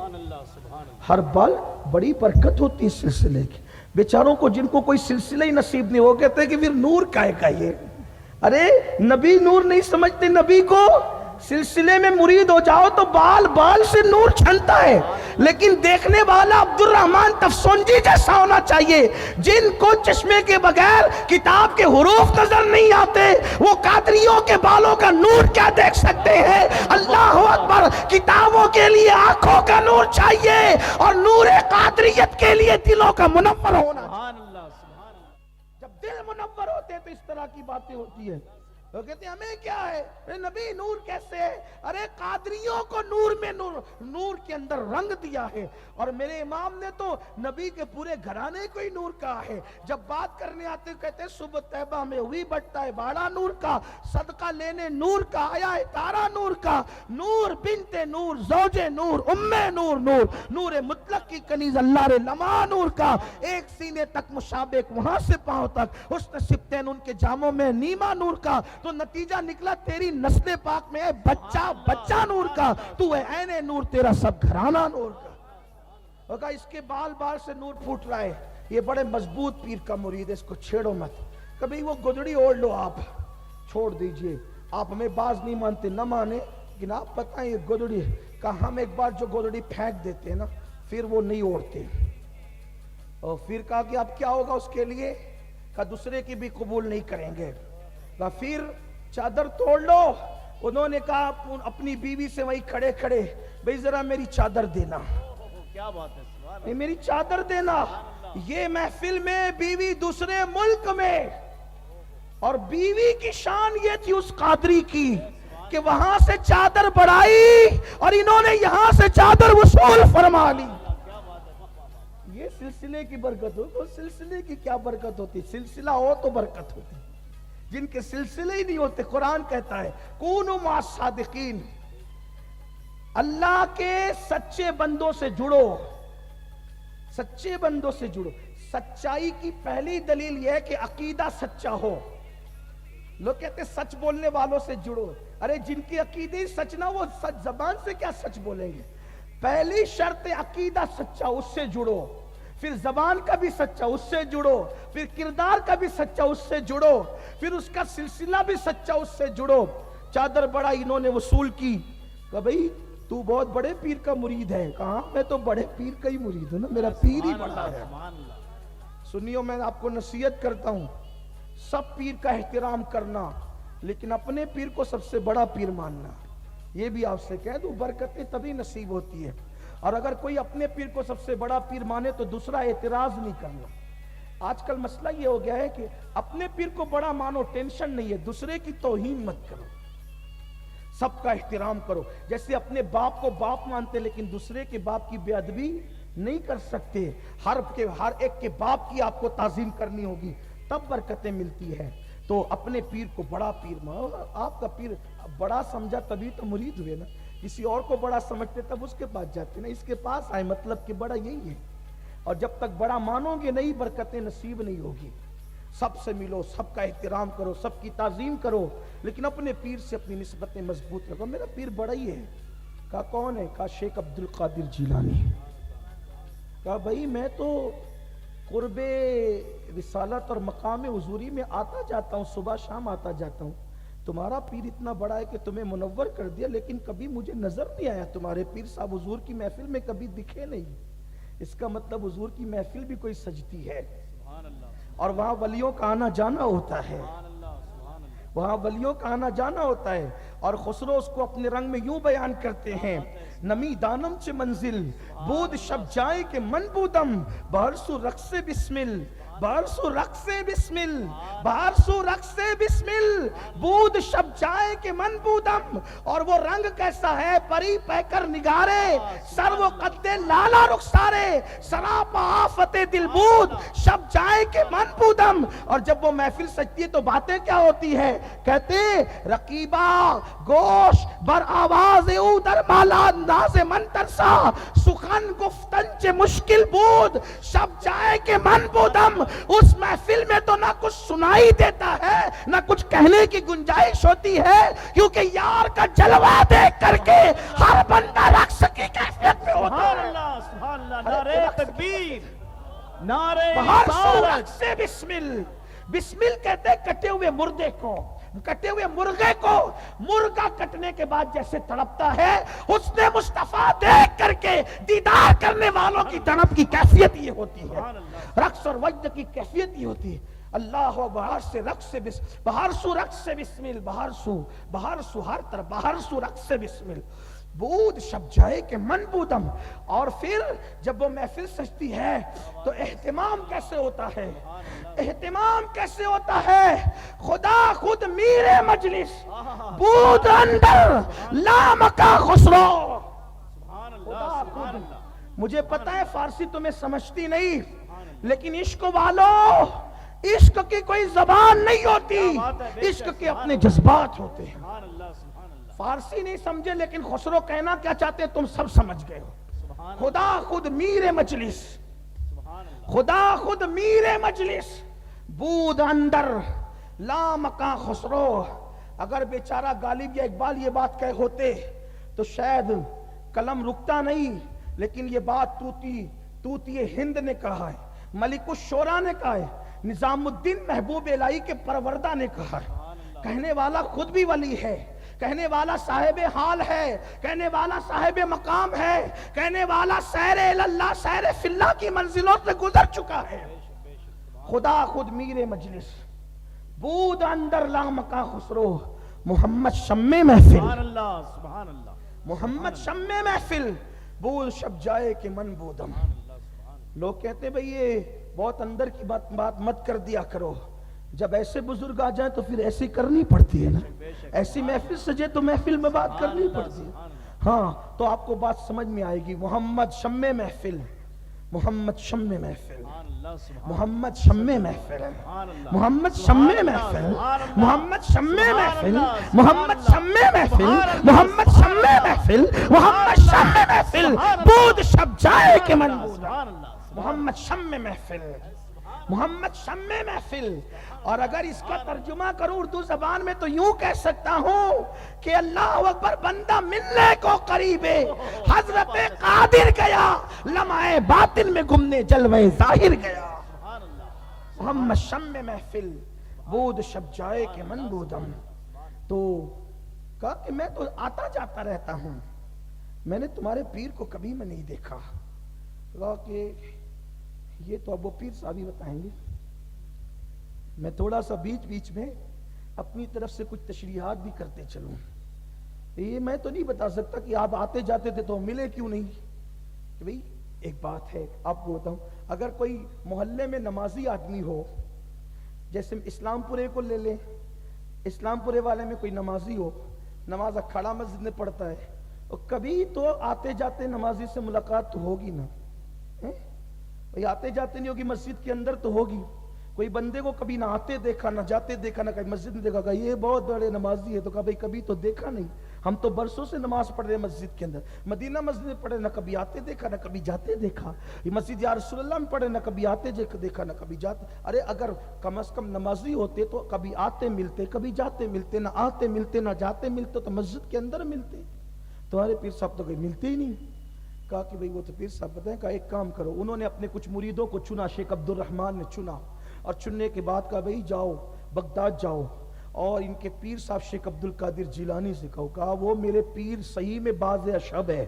ہر بال، بڑی برکت ہوتی ہے سلسلے کی۔ بیچاروں کو جن کو کوئی سلسلہ ہی نصیب نہیں، وہ کہتے ہیں کہ پھر نور کائے کا یہ، ارے نبی نور نہیں سمجھتے نبی کو، سلسلے میں مرید ہو جاؤ تو بال بال سے نور چھنتا ہے، لیکن دیکھنے والا عبد الرحمن تفسنجی جیسا ہونا چاہیے، جن کو چشمے کے بغیر کتاب کے حروف نظر نہیں آتے، وہ قادریوں کے بالوں کا نور کیا دیکھ سکتے ہیں۔ اللہ اکبر، کتابوں کے لیے آنکھوں کا نور چاہیے اور نور قادریت کے لیے دلوں کا منور ہونا چاہیے۔ جب دل منور ہوتے ہیں تو اس طرح کی باتیں ہوتی ہیں۔ وہ کہتے ہیں ہمیں کیا ہے؟ اے نبی نور کیسے ہے؟ ارے قادریوں کو نور میں نور کے اندر رنگ دیا ہے، اور میرے امام نے تو نبی کے پورے گھرانے کو ہی نور کہا ہے۔ جب بات کرنے آتے کہتے ہیں صبح طیبہ میں ہوئی بٹتا ہے باڑا نور کا، صدقہ لینے نور کا، آیا ہے تارا نور کا، نور بنت نور زوج نور ام نور نور نور مطلق کی کنیز اللہ رے لما نور کا، ایک سینے تک مشابک وہاں سے پاؤں تک، حسن سبتین ان کے جاموں میں نیما نور کا، تو نتیجہ نکلا تیری نسل پاک میں ہے بچہ بچہ نور کا، تو ہے عین نور تیرا سب گھرانہ نور کا۔ کہا اس کے بال بال سے نور پھوٹ رہا ہے، یہ بڑے مضبوط پیر کا مرید ہے، اس کو چھیڑو مت، کبھی وہ گدڑی اوڑھ لو آپ، چھوڑ دیجئے، آپ ہمیں باز نہیں مانتے نہ مانے، لیکن آپ بتائیں یہ گدڑی، کہا ہم ایک بار جو گدڑی پھینک دیتے ہیں نا پھر وہ نہیں اوڑھتے، اور پھر کہا کہ اب کیا ہوگا اس کے لیے؟ کہا دوسرے کی بھی قبول نہیں کریں گے، کہا پھر چادر توڑ لو۔ انہوں نے کہا اپنی بیوی سے وہی کھڑے کھڑے، بھئی ذرا میری چادر دینا، کیا بات ہے، میری چادر دینا۔ یہ محفل میں بیوی دوسرے ملک میں، اور بیوی کی شان یہ تھی اس قادری کی کہ وہاں سے چادر بڑھائی اور انہوں نے یہاں سے چادر وصول فرما لی۔ یہ سلسلے کی برکت ہو تو سلسلے کی کیا برکت ہوتی؟ سلسلہ ہو تو برکت ہوتی، جن کے سلسلے ہی نہیں ہوتے قرآن کہتا ہے کونوا مع الصادقین، اللہ کے سچے بندوں سے جڑو، سچے بندوں سے جڑو۔ سچائی کی پہلی دلیل یہ ہے کہ عقیدہ سچا ہو۔ لوگ کہتے ہیں سچ بولنے والوں سے جڑو، ارے جن کی عقیدے سچ نہ وہ سچ زبان سے کیا سچ بولیں گے؟ پہلی شرط عقیدہ سچا، اس سے جڑو، پھر زبان کا بھی سچا اس سے جڑو، پھر کردار کا بھی سچا اس سے جڑو، پھر اس کا سلسلہ بھی سچا اس سے جڑو۔ چادر بڑا انہوں نے وصول کی، کہ بھئی تو بہت بڑے پیر کا مرید ہے، کہاں میں تو بڑے پیر کا ہی مرید ہوں نا، میرا پیر ہی بڑا ہے۔ سنیو میں آپ کو نصیحت کرتا ہوں، سب پیر کا احترام کرنا لیکن اپنے پیر کو سب سے بڑا پیر ماننا، یہ بھی آپ سے کہہ دوں، برکتیں تبھی نصیب ہوتی ہے۔ اور اگر کوئی اپنے پیر کو سب سے بڑا پیر مانے تو دوسرا اعتراض نہیں کرنا۔ آج کل مسئلہ یہ ہو گیا ہے کہ اپنے پیر کو بڑا مانو، ٹینشن نہیں ہے، دوسرے کی توہین مت کرو، سب کا احترام کرو۔ جیسے اپنے باپ کو باپ مانتے لیکن دوسرے کے باپ کی بے ادبی نہیں کر سکتے، ہر ایک کے باپ کی آپ کو تعظیم کرنی ہوگی، تب برکتیں ملتی ہے۔ تو اپنے پیر کو بڑا پیر مانو۔ آپ کا پیر بڑا سمجھا تبھی تو مرید ہوئے نا، کسی اور کو بڑا سمجھتے تب اس کے پاس جاتے نا، اس کے پاس آئے، مطلب کہ بڑا یہی ہے۔ اور جب تک بڑا مانو گے نہیں برکتیں نصیب نہیں ہوگی۔ سب سے ملو، سب کا احترام کرو، سب کی تعظیم کرو، لیکن اپنے پیر سے اپنی نسبتیں مضبوط رکھو۔ میرا پیر بڑا ہی ہے۔ کہا کون ہے؟ کہا شیخ عبد القادر جیلانی۔ کہا بھائی میں تو قرب رسالت اور مقام حضوری میں آتا جاتا ہوں، صبح شام آتا جاتا ہوں، تمہارا پیر اتنا بڑا ہے کہ تمہیں منور کر دیا، لیکن کبھی مجھے نظر نہیں آیا تمہارے پیر صاحب حضور کی محفل میں کبھی دکھے نہیں۔ اس کا مطلب حضور کی محفل بھی کوئی سجتی ہے، اور وہاں ولیوں کا آنا جانا ہوتا ہے، وہاں ولیوں کا آنا جانا ہوتا ہے۔ اور خسرو اس کو اپنے رنگ میں یوں بیان کرتے ہیں، نمی دانم چے منزل بود شب جائے کے من بودم، بہرسو رقص بسمل، بہرسو رقص بسمل، بہرسو رقص بسمل، بود شب جائے کے من بودم۔ اور وہ رنگ کیسا ہے؟ پری پہ کر نگارے، سر و قد لالا رخسارے، سراپا آفت دل بود، شب جائے کے من بودم۔ اور جب وہ محفل سجتی ہے تو باتیں کیا ہوتی ہے؟ کہتے رقیبہ گوش بر آواز او در مالا انداز من ترسا، سخن گفتن چے مشکل بود، شب جائے کے من بودم۔ اس محفل میں تو نہ کچھ سنائی دیتا ہے نہ کچھ کہنے کی گنجائش ہوتی ہے، کیونکہ یار کا جلوہ دیکھ کر کے ہر بندہ رقص کی کیفیت میں ہوتا ہے۔ سبحان اللہ، سبحان اللہ، نعرہ تکبیر، نعرہ بہرسو رسالت۔ رقص بسمل، بسمل کہتے ہیں کٹے ہوئے مردے کو، کٹے ہوئے مرغے کو مرغا کٹنے کے بعد جیسے تڑپتا ہے، حسن مصطفیٰ دیکھ کر کے دیدار کرنے والوں کی تڑپ کی کیفیت یہ ہوتی ہے، رقص اور وجد کی کیفیت یہ ہوتی ہے۔ اللہ و بہار سے رقص بہرسو رقص بسمل، بہرسو ہر طرف بہرسو رقص بسمل۔ بود شب جائے کہ من بودم. اور پھر جب وہ محفل سجتی ہے تو اہتمام کیسے ہوتا ہے, اہتمام کیسے ہوتا ہے. خدا خود میر مجلس بود اندر لامکا خسرو. خدا خود. مجھے پتا ہے فارسی تمہیں سمجھتی نہیں, لیکن عشق والو, عشق کی کوئی زبان نہیں ہوتی, عشق کے اپنے جذبات ہوتے ہیں. فارسی نہیں سمجھے لیکن خسرو کہنا کیا چاہتے ہیں تم سب سمجھ گئے ہو. خدا خود میر مجلس, خدا خود میر مجلس بود اندر لامکاں خسرو. اگر بیچارہ غالب یا اقبال یہ بات کہے ہوتے تو شاید قلم رکتا نہیں, لیکن یہ بات توتی ہند نے کہا ہے, ملک الشورا نے کہا ہے, نظام الدین محبوب الہی کے پروردہ نے کہا ہے. کہنے والا خود بھی ولی ہے, کہنے والا صاحب حال ہے, کہنے والا صاحب مقام ہے, کہنے والا سیر اللہ سیر فی اللہ کی منزلوں سے گزر چکا ہے. خدا خود میر مجلس بود اندر لامکاں خسرو. محمد شمع محفل, سبحان اللہ, سبحان اللہ. محمد شمع محفل بود شب جائے کہ من بودم. لوگ کہتے ہیں بھئی یہ بہت اندر کی بات مت کر دیا کرو. جب ایسے بزرگ آ جائیں تو پھر ایسی کرنی پڑتی ہے نا, ایسی محفل سجے تو محفل میں بات کرنی پڑتی ہے. ہاں تو آپ کو بات سمجھ میں آئے گی. محمد شمع محفل, محمد شمع محفل, محمد شمع محفل, محمد شمع محفل, محمد شمع محفل, محمد شمع محفل, محمد شمع محفل, محمد شمع محفل بود شب جائے کہ من بودم. محمد شمع محفل, محمد شمع محفل. اور اگر اس کا ترجمہ کروں اردو زبان میں تو یوں کہہ سکتا ہوں کہ اللہ اکبر, بندہ ملنے کو قریب ہے, حضرت قادر گیا, لمحہ باطن میں گمنے جلوے ظاہر گیا. محمد شمع محفل بود شب جائے کہ من بودم. تو کہا کہ میں تو آتا جاتا رہتا ہوں, میں نے تمہارے پیر کو کبھی میں نہیں دیکھا. کہا کہ یہ تو اب وہ پیر صاحب ہی بتائیں گے, میں تھوڑا سا بیچ بیچ میں اپنی طرف سے کچھ تشریحات بھی کرتے چلوں. یہ میں تو نہیں بتا سکتا کہ آپ آتے جاتے تھے تو ملے کیوں نہیں. کہ بھئی ایک بات ہے آپ کو بتاؤں, اگر کوئی محلے میں نمازی آدمی ہو, جیسے اسلام پورے کو لے لیں, اسلام پورے والے میں کوئی نمازی ہو, نماز کھڑا مسجد میں پڑھتا ہے, اور کبھی تو آتے جاتے نمازی سے ملاقات تو ہوگی نا. بھئی آتے جاتے نہیں ہوگی, مسجد کے اندر تو ہوگی. کوئی بندے کو کبھی نہ آتے دیکھا نہ جاتے دیکھا, نہ کہیں مسجد میں دیکھا, کہ یہ بہت بڑے نمازی ہے, تو کہا بھئی کبھی تو دیکھا نہیں, ہم تو برسوں سے نماز پڑھ رہے ہیں مسجد کے اندر. مدینہ مسجد میں پڑھے, نہ کبھی آتے دیکھا نہ کبھی جاتے دیکھا. یہ مسجد یا رسول اللہ میں پڑھے, نہ کبھی آتے دیکھا نہ کبھی جاتے. ارے اگر کم از کم نمازی ہوتے تو کبھی آتے ملتے, کبھی جاتے ملتے, نہ آتے ملتے نہ جاتے ملتے تو مسجد کے اندر ملتے. تمہارے پیر صاحب تو کہیں ملتے ہی نہیں. کہا کہ بھئی وہ تو پیر صاحب بتائیں. کہا ایک کام کرو. انہوں نے اپنے کچھ مریدوں کو چنا, شیخ عبد الرحمن نے چنا, اور چننے کے بعد کہا بھئی جاؤ بغداد جاؤ اور ان کے پیر صاحب شیخ عبد القادر جیلانی سے کہو. کہا وہ میرے پیر صحیح میں باز اشرب ہے,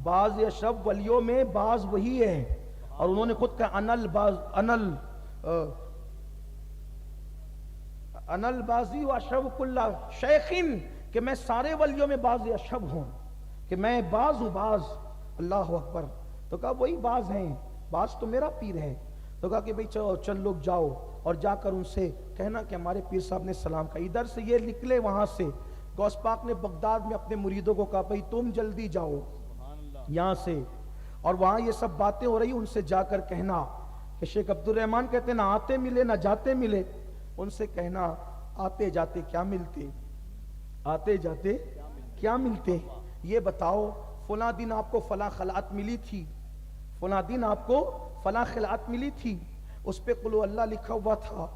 باز اشرب ولیوں میں باز وہی ہے. اور انہوں نے خود کہا انل بازی و اشرب کل شیخین, کہ میں سارے ولیوں میں باز اشرب ہوں, کہ میں باز ہوں باز. اللہ اکبر. تو کہا وہی باز ہیں, باز تو میرا پیر ہے. تو کہا کہ بھئی چلو چند لوگ جاؤ اور جا کر ان سے کہنا کہ ہمارے پیر صاحب نے سلام کہا. ادھر سے یہ نکلے, وہاں سے غوث پاک نے بغداد میں اپنے مریدوں کو کہا بھئی تم جلدی جاؤ یہاں سے, اور وہاں یہ سب باتیں ہو رہی, ان سے جا کر کہنا کہ شیخ عبد الرحمن کہتے نہ آتے ملے نہ جاتے ملے. ان سے کہنا آتے جاتے کیا ملتے, آتے جاتے کیا ملتے. یہ بتاؤ فلاں دن آپ کو فلاں خلعت ملی تھی, فلاں دن آپ کو فلاں خلعت ملی تھی, اس پہ قل اللہ لکھا ہوا تھا,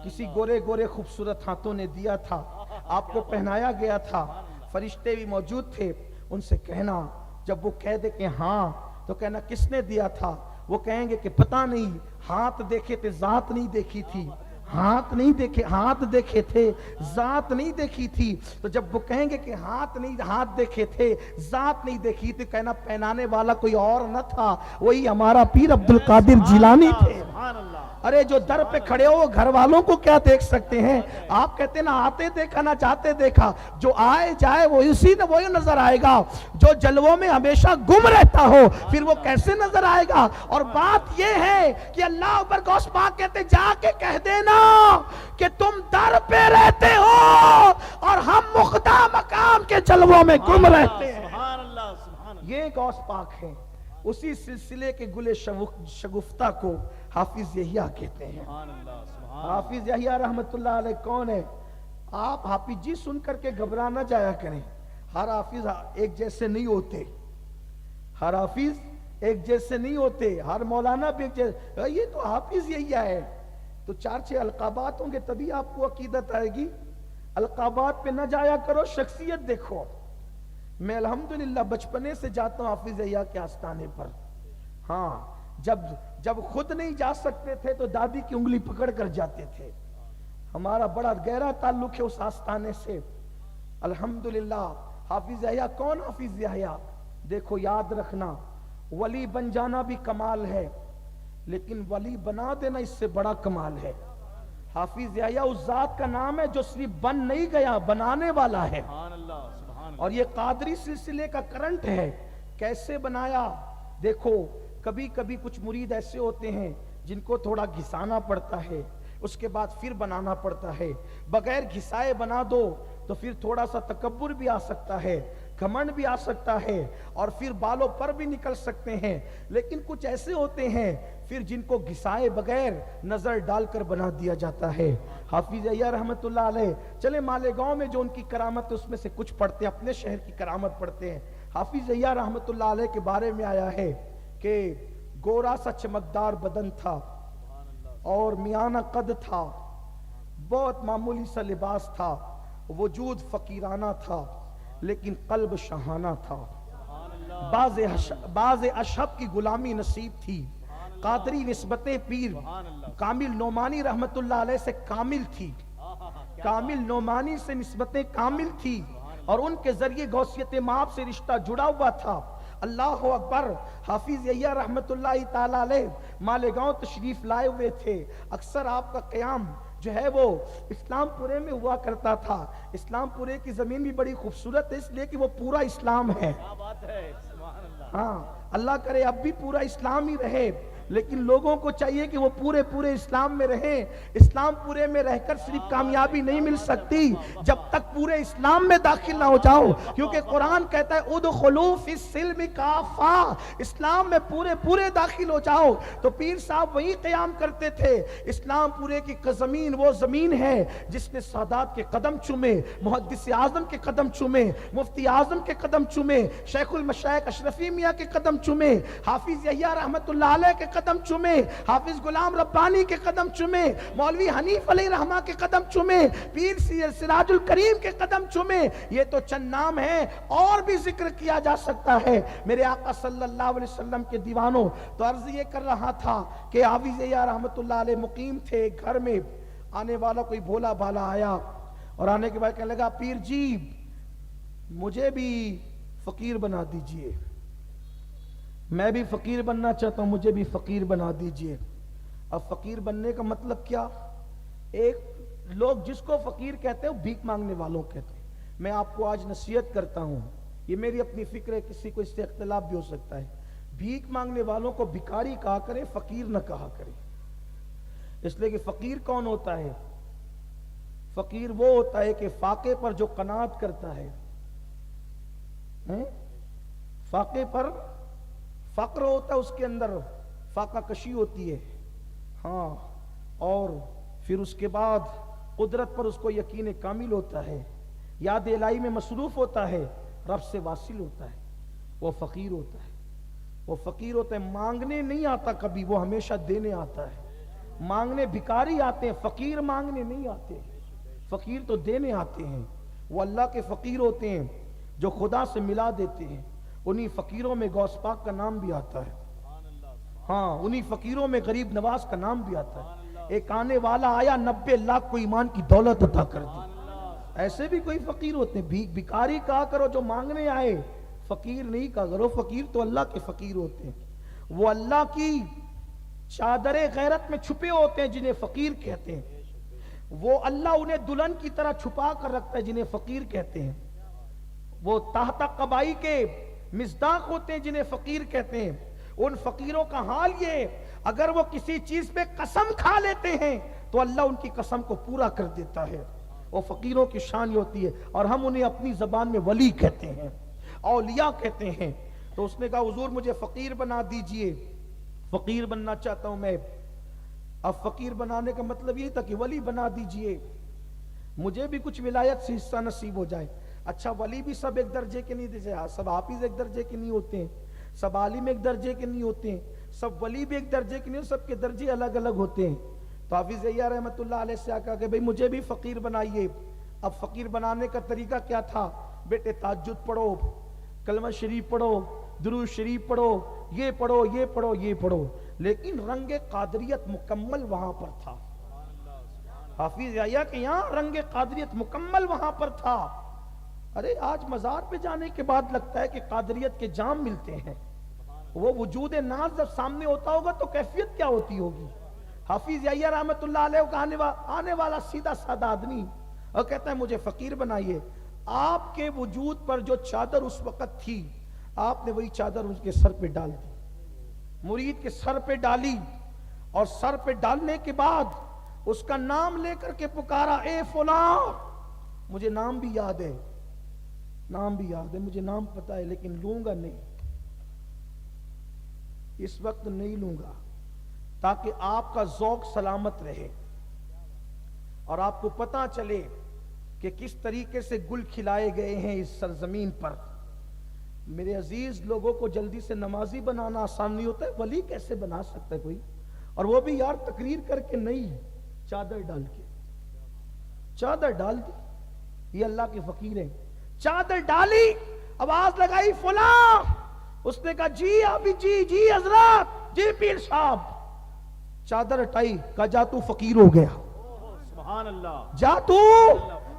کسی گورے گورے خوبصورت ہاتھوں نے دیا تھا, آپ کو پہنایا گیا تھا, فرشتے بھی موجود تھے. ان سے کہنا جب وہ کہہ دے کہ ہاں تو کہنا کس نے دیا تھا. وہ کہیں گے کہ پتہ نہیں, ہاتھ دیکھے تھے ذات نہیں دیکھی تھی, ہاتھ نہیں دیکھے, ہاتھ دیکھے تھے ذات نہیں دیکھی تھی. تو جب وہ کہیں گے کہ ہاتھ دیکھے تھے ذات نہیں دیکھی تھی, کہنا پہنانے والا کوئی اور نہ تھا, وہی ہمارا پیر عبد القادر جیلانی تھے. ارے جو در پہ کھڑے ہو وہ گھر والوں کو کیا دیکھ سکتے ہیں؟ آپ کہتے ہیں نا آتے دیکھا نہ جاتے دیکھا، جو آئے جائے وہ اسی نے وہی نظر آئے گا۔ جو جلووں میں ہمیشہ گم رہتا ہو پھر وہ کیسے نظر آئے گا؟ اور بات یہ ہے کہ اللہ اکبر، غوث پاک کہتے جا کے کہہ دینا کہ تم در پہ رہتے ہو اور ہم مخدا مقام کے جلووں میں گم رہتے ہیں۔ سبحان اللہ سبحان اللہ۔ یہ غوث پاک ہے۔ اسی سلسلے کے گل شگفتہ کو حافظ یحییٰ کہتے ہیں۔ سبحان اللہ سبحان حافظ یحییٰ رحمت اللہ علیہ کون ہے؟ آپ حافظ جی سن کر کے گھبرا نہ جایا کریں، ہر حافظ ایک جیسے نہیں ہوتے، ہر حافظ ایک جیسے نہیں ہوتے، ہر مولانا بھی ایک جیسے، یہ تو حافظ یحییٰ ہے، تو 4-6 القابات ہوں گے تبھی آپ کو عقیدت آئے گی۔ القابات پہ نہ جایا کرو، شخصیت دیکھو۔ میں الحمدللہ بچپنے سے جاتا ہوں حافظ یحییٰ کے آستانے پر۔ ہاں، جب خود نہیں جا سکتے تھے تو دادی کی انگلی پکڑ کر جاتے تھے۔ ہمارا بڑا گہرا تعلق ہے اس آستانے سے، الحمدللہ۔ حافظ یحییٰ کون؟ حافظ یحییٰ دیکھو یاد رکھنا، ولی بن جانا بھی کمال ہے، لیکن ولی بنا دینا اس سے بڑا کمال ہے۔ حافظ یحییٰ اس ذات کا نام ہے جو صرف بن نہیں گیا، بنانے والا ہے۔ سبحان اللہ سبحان اللہ۔ اور یہ قادری سلسلے کا کرنٹ ہے۔ کیسے بنایا؟ دیکھو کبھی کبھی کچھ مرید ایسے ہوتے ہیں جن کو تھوڑا گھسانا پڑتا ہے، اس کے بعد پھر بنانا پڑتا ہے۔ بغیر گھسائے بنا دو تو پھر تھوڑا سا تکبر بھی آ سکتا ہے، گھمنڈ بھی آ سکتا ہے، اور پھر بالوں پر بھی نکل سکتے ہیں۔ لیکن کچھ ایسے ہوتے ہیں پھر جن کو گھسائے بغیر نظر ڈال کر بنا دیا جاتا ہے۔ حافظ یحییٰ رحمت اللہ علیہ، چلے مالیگاؤں میں جو ان کی کرامت ہے اس میں سے کچھ پڑھتے ہیں، اپنے شہر کی کرامت پڑھتے ہیں۔ حافظ یحییٰ رحمت اللہ علیہ کے بارے میں آیا ہے کہ گورا سا چمکدار بدن تھا اور میانہ قد تھا، بہت معمولی سا لباس تھا، وجود فقیرانہ تھا لیکن قلب شاہانہ تھا۔ بعض اشہب کی غلامی نصیب تھی۔ قادری نسبت پیر کامل نعمانی رحمت اللہ علیہ سے کامل تھی، کامل نعمانی سے نسبت کامل تھی، اور ان کے ذریعے غوثیت مآب سے رشتہ جڑا ہوا تھا۔ اللہ اکبر۔ حافظ یحییٰ رحمت اللہ تعالیٰ علیہ مالیگاؤں تشریف لائے ہوئے تھے۔ اکثر آپ کا قیام جو ہے وہ اسلام پورے میں ہوا کرتا تھا۔ اسلام پورے کی زمین بھی بڑی خوبصورت ہے اس لیے کہ وہ پورا اسلام ہے۔ کیا بات ہے، سبحان اللہ۔ ہاں، اللہ کرے اب بھی پورا اسلام ہی رہے، لیکن لوگوں کو چاہیے کہ وہ پورے اسلام میں رہیں۔ اسلام پورے میں رہ کر صرف کامیابی نہیں مل سکتی جب تک پورے اسلام میں داخل نہ ہو جاؤ، کیونکہ قرآن کہتا ہے ادخلوا فی السلم کافہ، اسلام میں پورے داخل ہو جاؤ۔ تو پیر صاحب وہی قیام کرتے تھے۔ اسلام پورے کی زمین وہ زمین ہے جس نے سادات کے قدم چومے، محدث اعظم کے قدم چومے، مفتی اعظم کے قدم چومے، شیخ المشائخ اشرفی میاں کے قدم چومے، حافظ یحییٰ رحمت اللہ علیہ کے قدم چومے، حافظ غلام ربانی کے قدم چومے، مولوی حنیف علیہ رحمہ کے قدم چومے، پیر سراج الکریم کے قدم چومے۔ یہ تو چند نام ہیں، اور بھی ذکر کیا جا سکتا ہے۔ میرے آقا صلی اللہ علیہ وسلم کے دیوانوں، تو عرض یہ کر رہا تھا کہ حافظ یحییٰ رحمت اللہ علیہ مقیم تھے گھر میں۔ آنے والا کوئی بھولا بھالا آیا اور آنے کے بعد کہنے لگا پیر جی مجھے بھی فقیر بنا دیجئے، میں بھی فقیر بننا چاہتا ہوں، مجھے بھی فقیر بنا دیجئے۔ اب فقیر بننے کا مطلب کیا؟ ایک لوگ جس کو فقیر کہتے ہیں وہ بھیک مانگنے والوں کہتے ہیں۔ میں آپ کو آج نصیحت کرتا ہوں، یہ میری اپنی فکر ہے، کسی کو اس سے اختلاف بھی ہو سکتا ہے، بھیک مانگنے والوں کو بھکاری کہا کریں، فقیر نہ کہا کریں۔ اس لیے کہ فقیر کون ہوتا ہے؟ فقیر وہ ہوتا ہے کہ فاقے پر جو قناعت کرتا ہے، فاقے پر فقر ہوتا ہے، اس کے اندر فاقہ کشی ہوتی ہے، ہاں، اور پھر اس کے بعد قدرت پر اس کو یقین کامل ہوتا ہے، یاد الہی میں مصروف ہوتا ہے، رب سے واصل ہوتا ہے، وہ فقیر ہوتا ہے۔ وہ فقیر ہوتا ہے، مانگنے نہیں آتا کبھی، وہ ہمیشہ دینے آتا ہے۔ مانگنے بھکاری آتے ہیں، فقیر مانگنے نہیں آتے، فقیر تو دینے آتے ہیں۔ وہ اللہ کے فقیر ہوتے ہیں جو خدا سے ملا دیتے ہیں، انہی فقیروں میں غوث پاک کا نام بھی آتا ہے، ہاں، انہی فقیروں میں غریب نواز کا نام بھی آتا ہے۔ ایک آنے والا آیا 90 لاکھ کو ایمان کی دولت عطا کر دی۔ ایسے بھی کوئی فقیر ہوتے ہیں، بھکاری کہا کرو جو مانگنے آئے، فقیر نہیں کہا کرو، فقیر تو اللہ کے فقیر ہوتے ہیں۔ وہ اللہ کی چادر غیرت میں چھپے ہوتے ہیں جنہیں فقیر کہتے ہیں، وہ اللہ انہیں دلہن کی طرح چھپا کر رکھتا ہے جنہیں فقیر کہتے ہیں، وہ تحت قبائی کے مصداق ہوتے ہیں جنہیں فقیر کہتے ہیں۔ ان فقیروں کا حال یہ، اگر وہ کسی چیز پہ قسم کھا لیتے ہیں تو اللہ ان کی قسم کو پورا کر دیتا ہے۔ وہ فقیروں کی شان یہ ہوتی ہے، اور ہم انہیں اپنی زبان میں ولی کہتے ہیں، اولیاء کہتے ہیں۔ تو اس نے کہا حضور مجھے فقیر بنا دیجئے، فقیر بننا چاہتا ہوں میں۔ اب فقیر بنانے کا مطلب یہ تھا کہ ولی بنا دیجئے، مجھے بھی کچھ ولایت سے حصہ نصیب ہو جائے۔ اچھا ولی بھی سب ایک درجے کے نہیں دیتے، سب حافظ ایک درجے کے نہیں ہوتے ہیں، سب عالم ایک درجے کے نہیں ہوتے ہیں، سب ولی بھی ایک درجے کے نہیں ہوتے، سب کے درجے الگ الگ ہوتے ہیں۔ تو حافظ یحییٰ رحمۃ اللہ علیہ سے کہا کہ بھئی مجھے بھی فقیر بنائیے۔ اب فقیر بنانے کا طریقہ کیا تھا؟ بیٹے تہجد پڑھو، کلمہ شریف پڑھو، درود شریف پڑھو، یہ پڑھو، یہ پڑھو، یہ پڑھو۔ لیکن رنگ قادریت مکمل وہاں پر تھا۔ حافظ یحییٰ کہ یہاں رنگ قادریت مکمل وہاں پر تھا۔ ارے آج مزار پہ جانے کے بعد لگتا ہے کہ قادریت کے جام ملتے ہیں، وہ وجود ناز جب سامنے ہوتا ہوگا تو کیفیت کیا ہوتی ہوگی۔ حافظ یحییٰ رحمۃ اللہ علیہ کا آنے والا سیدھا سادہ آدمی اور کہتا ہے مجھے فقیر بنائیے۔ آپ کے وجود پر جو چادر اس وقت تھی، آپ نے وہی چادر اس کے سر پہ ڈال دی، مرید کے سر پہ ڈالی، اور سر پہ ڈالنے کے بعد اس کا نام لے کر کے پکارا، اے فلاں۔ مجھے نام بھی یاد ہے، نام بھی یاد ہے، مجھے نام پتا ہے، لیکن لوں گا نہیں، اس وقت نہیں لوں گا، تاکہ آپ کا ذوق سلامت رہے اور آپ کو پتا چلے کہ کس طریقے سے گل کھلائے گئے ہیں اس سرزمین پر۔ میرے عزیز لوگوں کو جلدی سے نمازی بنانا آسان نہیں ہوتا ہے، ولی کیسے بنا سکتا ہے کوئی؟ اور وہ بھی یار تقریر کر کے نہیں، چادر ڈال کے، چادر ڈال دی۔ یہ اللہ کے فقیر ہیں۔ چادر ڈالی، آواز لگائی فلاں، اس نے کہا جی ابھی جی حضرات، جی پیر صاحب۔ چادر ہٹائی، کہا جا تو فقیر ہو گیا، سبحان اللہ، جا تو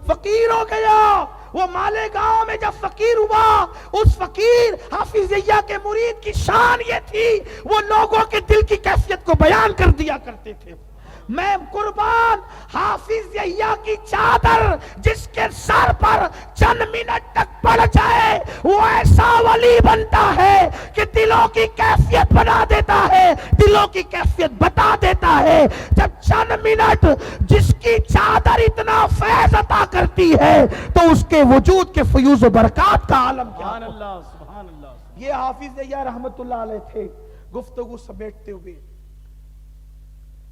فقیر ہو گیا۔ وہ مالیگاؤں میں جب فقیر ہوا، اس فقیر حافظ یحییٰ کے مرید کی شان یہ تھی، وہ لوگوں کے دل کی کیفیت کو بیان کر دیا کرتے تھے۔ میں قربان حافظ یحییٰ کی چادر جس کے سر پر چند منٹ تک پڑ جائے، وہ ایسا ولی بنتا ہے کہ دلوں کی کیفیت بنا دیتا ہے، دلوں کی کیفیت بتا دیتا ہے۔ جب چند منٹ جس کی چادر اتنا فیض عطا کرتی ہے تو اس کے وجود کے فیوز و برکات کا عالم کیا سبحان ہو۔ اللہ، سبحان اللہ۔ یہ حافظ یحییٰ رحمت اللہ علیہ تھے۔ گفتگو سمیٹتے ہوئے،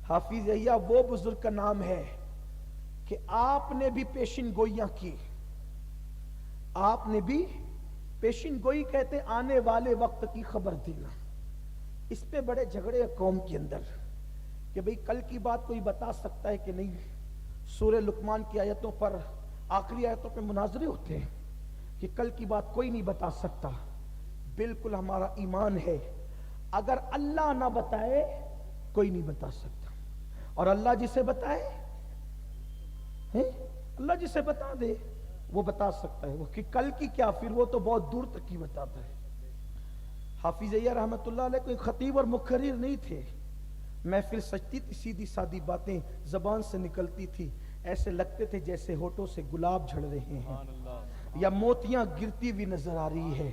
حافظ یحییٰ وہ بزرگ کا نام ہے کہ آپ نے بھی پیشن گوئیاں کی، آپ نے بھی پیشن گوئی کہتے آنے والے وقت کی خبر دینا۔ اس پہ بڑے جھگڑے قوم کے اندر کہ بھئی کل کی بات کوئی بتا سکتا ہے کہ نہیں۔ سورہ لقمان کی آیتوں پر، آخری آیتوں پہ مناظرے ہوتے ہیں کہ کل کی بات کوئی نہیں بتا سکتا۔ بالکل ہمارا ایمان ہے، اگر اللہ نہ بتائے کوئی نہیں بتا سکتا، اور اللہ جسے بتائے، اللہ جسے بتا دے وہ بتا سکتا ہے۔ وہ کہ کل کی کیا، پھر وہ تو بہت دور تک کی بتاتا ہے۔ حافظ یحییٰ رحمت اللہ علیہ کوئی خطیب اور مقرر نہیں تھے، محفل سجتی تھی، سیدھی سادی باتیں زبان سے نکلتی تھی، ایسے لگتے تھے جیسے ہونٹوں سے گلاب جھڑ رہے ہیں یا موتیاں گرتی ہوئی نظر آ رہی ہے۔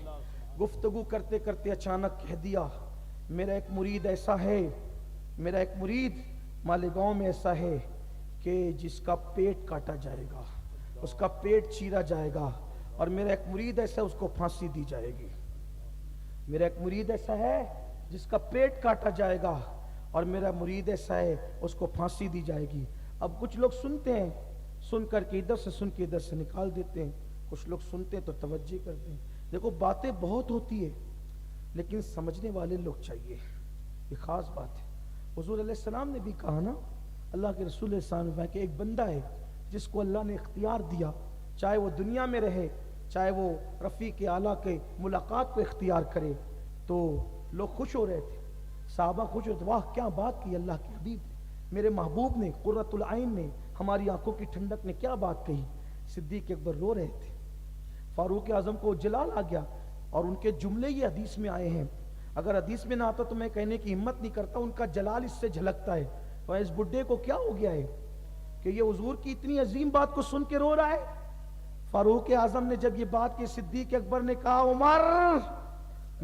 گفتگو کرتے کرتے اچانک کہہ دیا، میرا ایک مرید ایسا ہے، میرا ایک مرید مالیگاؤں میں ایسا ہے کہ جس کا پیٹ کاٹا جائے گا، اس کا پیٹ چیرا جائے گا، اور میرا ایک مرید ایسا ہے اس کو پھانسی دی جائے گی۔ میرا ایک مرید ایسا ہے جس کا پیٹ کاٹا جائے گا، اور میرا مرید ایسا ہے اس کو پھانسی دی جائے گی۔ اب کچھ لوگ سنتے ہیں، سن کر کے ادھر سے سن کے ادھر سے نکال دیتے ہیں، کچھ لوگ سنتے ہیں تو توجہ کرتے ہیں۔ دیکھو باتیں بہت ہوتی ہے لیکن سمجھنے والے لوگ چاہیے، یہ خاص بات ہے۔ حضور علیہ السلام نے بھی کہا نا، اللہ کے رسول صلی اللہ علیہ وسلم کہ ایک بندہ ہے جس کو اللہ نے اختیار دیا، چاہے وہ دنیا میں رہے، چاہے وہ رفیق اعلیٰ کے ملاقات کو اختیار کرے، تو لوگ خوش ہو رہے تھے، صحابہ خوش ہوتے، واہ کیا بات کی اللہ کے حبیب نے، میرے محبوب نے، قرۃ العین نے، ہماری آنکھوں کی ٹھنڈک نے کیا بات کہی۔ صدیق اکبر رو رہے تھے، فاروق اعظم کو جلال آ گیا، اور ان کے جملے یہ حدیث میں آئے ہیں، اگر حدیث میں نہ آتا تو میں کہنے کی ہمت نہیں کرتا، ان کا جلال اس سے جھلکتا ہے. تو اس بڈھے کو کیا ہو گیا ہے کہ یہ حضور کی اتنی عظیم بات کو سن کے رو رہا ہے؟ فاروق اعظم نے جب یہ بات کی، صدیق اکبر نے کہا عمر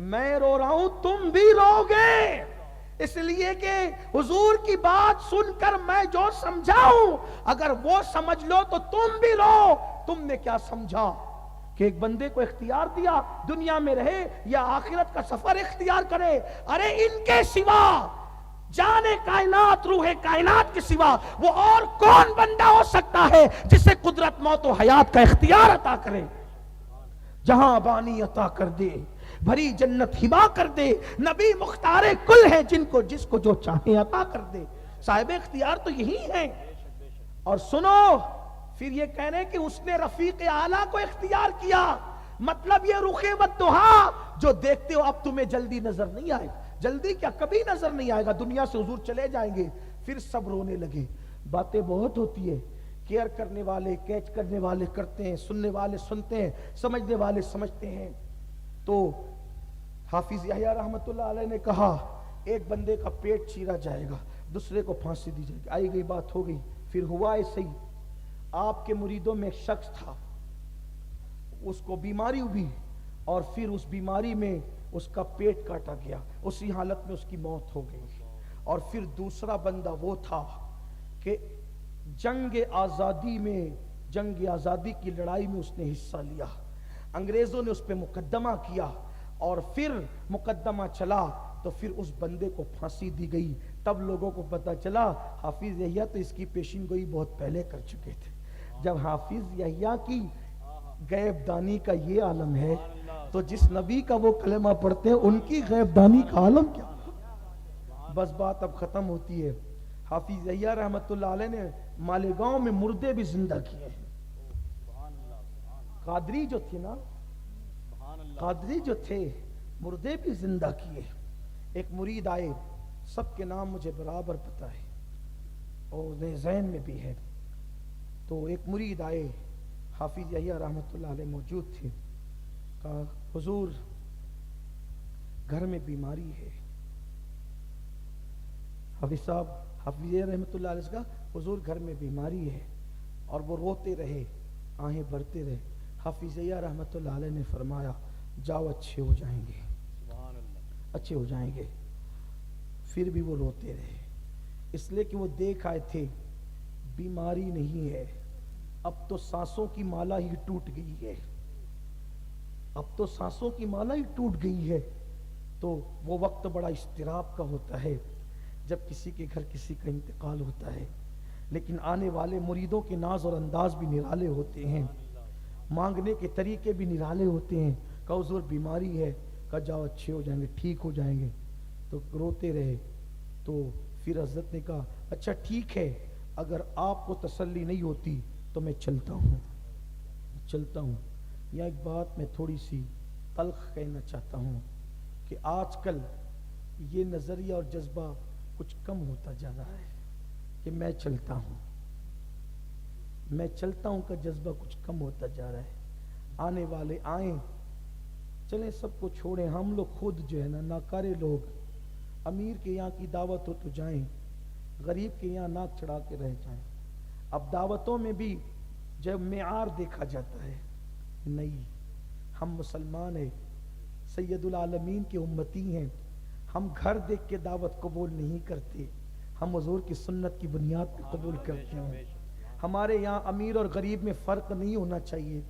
میں رو رہا ہوں تم بھی رو گے، اس لیے کہ حضور کی بات سن کر میں جو سمجھاؤں اگر وہ سمجھ لو تو تم بھی رو. تم نے کیا سمجھا کہ ایک بندے کو اختیار دیا دنیا میں رہے یا آخرت کا سفر اختیار کرے؟ ارے ان کے سوا، جانے کائنات روح کائنات کے سوا وہ اور کون بندہ ہو سکتا ہے جسے قدرت موت و حیات کا اختیار عطا کرے؟ جہاں بانی عطا کر دے، بھری جنت ہبا کر دے، نبی مختار کل ہیں جس کو جو چاہے عطا کر دے. صاحب اختیار تو یہی ہیں. اور سنو، پھر یہ کہہ رہے کہ اس نے رفیق اعلیٰ کو اختیار کیا، مطلب یہ رخ والضحیٰ جو دیکھتے ہو اب تمہیں جلدی نظر نہیں آئے. جلدی کیا، کبھی نظر نہیں آئے گا، دنیا سے حضور چلے جائیں گے. پھر سب رونے لگے. باتیں بہت ہوتی ہے، کیئر کرنے والے کیچ کرنے والے کرتے ہیں، سننے والے سنتے ہیں، سمجھنے والے سمجھتے ہیں. تو حافظ یحییٰ رحمت اللہ علیہ نے کہا ایک بندے کا پیٹ چیرا جائے گا، دوسرے کو پھانسی دی جائے گی. آئی گئی بات ہو گئی. پھر ہوا ایسے ہی، آپ کے مریدوں میں ایک شخص تھا، اس کو بیماری ہوئی اور پھر اس بیماری میں اس کا پیٹ کاٹا گیا، اسی حالت میں اس کی موت ہو گئی. اور پھر دوسرا بندہ وہ تھا کہ جنگ آزادی کی لڑائی میں اس نے حصہ لیا، انگریزوں نے اس پہ مقدمہ کیا اور پھر مقدمہ چلا تو پھر اس بندے کو پھانسی دی گئی. تب لوگوں کو پتا چلا حافظ یحییٰ تو اس کی پیشین گوئی بہت پہلے کر چکے تھے. جب حافظ یحییٰ کی غیب دانی کا یہ عالم ہے تو جس نبی کا وہ کلمہ پڑھتے ہیں ان کی غیب دانی کا عالم کیا؟ بس بات اب ختم ہوتی ہے. حافظ یحییٰ رحمت اللہ علیہ نے مالیگاؤں میں مردے بھی زندہ کیے ہیں. قادری جو تھے نا، قادری جو تھے مردے بھی زندہ کیے. ایک مرید آئے، سب کے نام مجھے برابر پتہ ہے اور ذہن میں بھی ہے. تو ایک مرید آئے، حافظ یحییٰ رحمت اللہ علیہ موجود تھے. کہا حضور گھر میں بیماری ہے. حافظ یحییٰ رحمت اللہ علیہ سے کہا حضور گھر میں بیماری ہے، اور وہ روتے رہے، آہیں بھرتے رہے. حافظ یحییٰ رحمت اللہ علیہ نے فرمایا جاؤ اچھے ہو جائیں گے، اچھے ہو جائیں گے. پھر بھی وہ روتے رہے، اس لیے کہ وہ دیکھ آئے تھے بیماری نہیں ہے، اب تو سانسوں کی مالا ہی ٹوٹ گئی ہے، اب تو سانسوں کی مالا ہی ٹوٹ گئی ہے. تو وہ وقت بڑا اضطراب کا ہوتا ہے جب کسی کے گھر کسی کا انتقال ہوتا ہے. لیکن آنے والے مریدوں کے ناز اور انداز بھی نرالے ہوتے ہیں، مانگنے کے طریقے بھی نرالے ہوتے ہیں. کہ حضور بیماری ہے، کہ جاؤ اچھے ہو جائیں گے، ٹھیک ہو جائیں گے. تو روتے رہے. تو پھر حضرت نے کہا اچھا ٹھیک ہے، اگر آپ کو تسلی نہیں ہوتی تو میں چلتا ہوں. یا ایک بات میں تھوڑی سی تلخ کہنا چاہتا ہوں کہ آج کل یہ نظریہ اور جذبہ کچھ کم ہوتا جا رہا ہے کہ میں چلتا ہوں کا جذبہ کچھ کم ہوتا جا رہا ہے. آنے والے آئیں، چلیں سب کو چھوڑیں. ہم لوگ خود جو ہے نا ناکارے لوگ، امیر کے یہاں کی دعوت ہو تو جائیں، غریب کے یہاں ناک چڑھا کے رہ جائیں. اب دعوتوں میں بھی جب معیار دیکھا جاتا ہے، نہیں ہم مسلمان ہیں، سید العالمین کے امتی ہیں، ہم گھر دیکھ کے دعوت قبول نہیں کرتے، ہم حضور کی سنت کی بنیاد پہ قبول کرتے ہیں. ہمارے یہاں امیر اور غریب میں فرق نہیں ہونا چاہیے،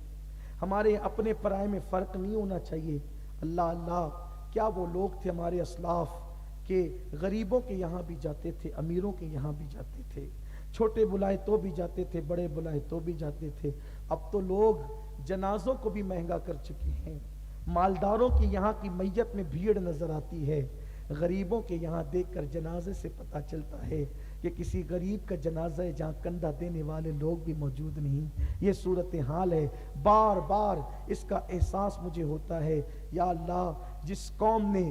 ہمارے اپنے پرائے میں فرق نہیں ہونا چاہیے. اللہ اللہ، کیا وہ لوگ تھے ہمارے اسلاف کہ غریبوں کے یہاں بھی جاتے تھے، امیروں کے یہاں بھی جاتے تھے، چھوٹے بلائے تو بھی جاتے تھے، بڑے بلائے تو بھی جاتے تھے. اب تو لوگ جنازوں کو بھی مہنگا کر چکے ہیں. مالداروں کی یہاں کی میت میں بھیڑ نظر آتی ہے، غریبوں کے یہاں دیکھ کر جنازے سے پتہ چلتا ہے کہ کسی غریب کا جنازہ ہے جہاں کندھا دینے والے لوگ بھی موجود نہیں. یہ صورتحال ہے. بار بار اس کا احساس مجھے ہوتا ہے، یا اللہ جس قوم نے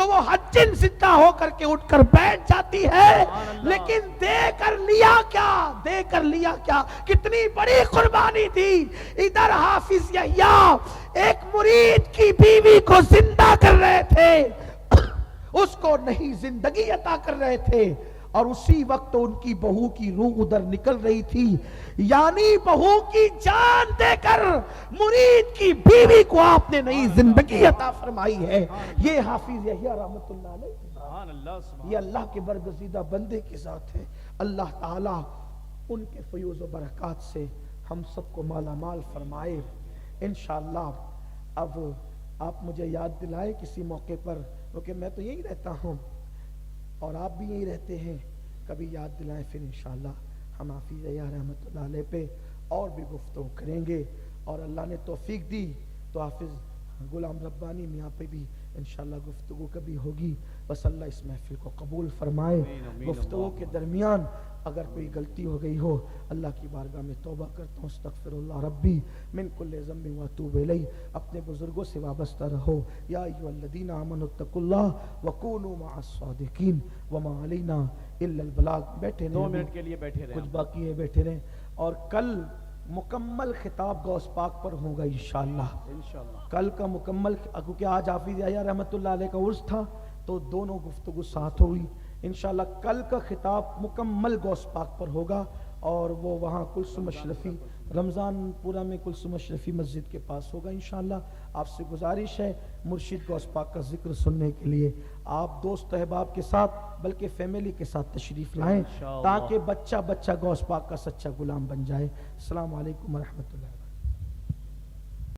تو وہ حجن زندہ ہو کر کے اٹھ کر بیٹھ جاتی ہے، لیکن دے کر لیا کیا، کتنی بڑی قربانی تھی۔ ادھر حافظ یحییٰ ایک مرید کی بیوی کو زندہ کر رہے تھے، اس کو نہیں زندگی عطا کر رہے تھے، اور اسی وقت ان کی بہو کی روح ادھر نکل رہی تھی، یعنی بہو کی جان دے کر مرید کی بیوی کو آپ نے نئی زندگی عطا فرمائی ہے۔ یہ حافظ یحییٰ رحمت اللہ علیہ، سبحان اللہ، سبحان یہ اللہ کے برگزیدہ بندے کی ذات ہے۔ اللہ تعالیٰ ان کے فیوز و برکات سے ہم سب کو مالا مال فرمائے انشاءاللہ۔ اب آپ مجھے یاد دلائے کسی موقع پر، کیونکہ میں تو یہی رہتا ہوں اور آپ بھی یہی رہتے ہیں، کبھی یاد دلائیں، پھر انشاءاللہ ہم حافظ یحییٰ رحمت اللہ علیہ پہ اور بھی گفتگو کریں گے، اور اللہ نے توفیق دی تو حافظ غلام ربانی میاں پہ بھی انشاءاللہ گفتگو کبھی ہوگی۔ بس اللہ اس محفل کو قبول فرمائے۔ گفتگو کے درمیان اگر کوئی غلطی ہو گئی ہو، اللہ کی بارگاہ میں توبہ کرتا ہوں، استغفر اللہ ربی من کل ذنب واتوب الیہ۔ اپنے بزرگوں سے وابستہ رہو۔ یا ایھا الذین آمنوا اتقوا اللہ وکونوا مع الصادقین وما علینا الا البلاغ۔ بیٹھے رہیں، 2 منٹ کے لیے بیٹھے رہیں، کچھ باقی ہے، بیٹھے رہیں، اور کل مکمل خطاب غوث پاک پر ہوگا انشاءاللہ۔ انشاءاللہ کل کا مکمل، کیونکہ آج حافظ یحییٰ رحمت اللہ علیہ کا عرس تھا تو دونوں گفتگو ساتھ ہوئی۔ انشاءاللہ کل کا خطاب مکمل غوث پاک پر ہوگا، اور وہ وہاں کلثوم اشرفی رمضان پورہ میں کلثوم اشرفی مسجد کے پاس ہوگا انشاءاللہ۔ آپ سے گزارش ہے مرشد غوث پاک کا ذکر سننے کے لیے آپ دوست احباب کے ساتھ بلکہ فیملی کے ساتھ تشریف لائیں، انشاءاللہ، تاکہ بچہ غوث پاک کا سچا غلام بن جائے۔ السلام علیکم ورحمۃ اللہ۔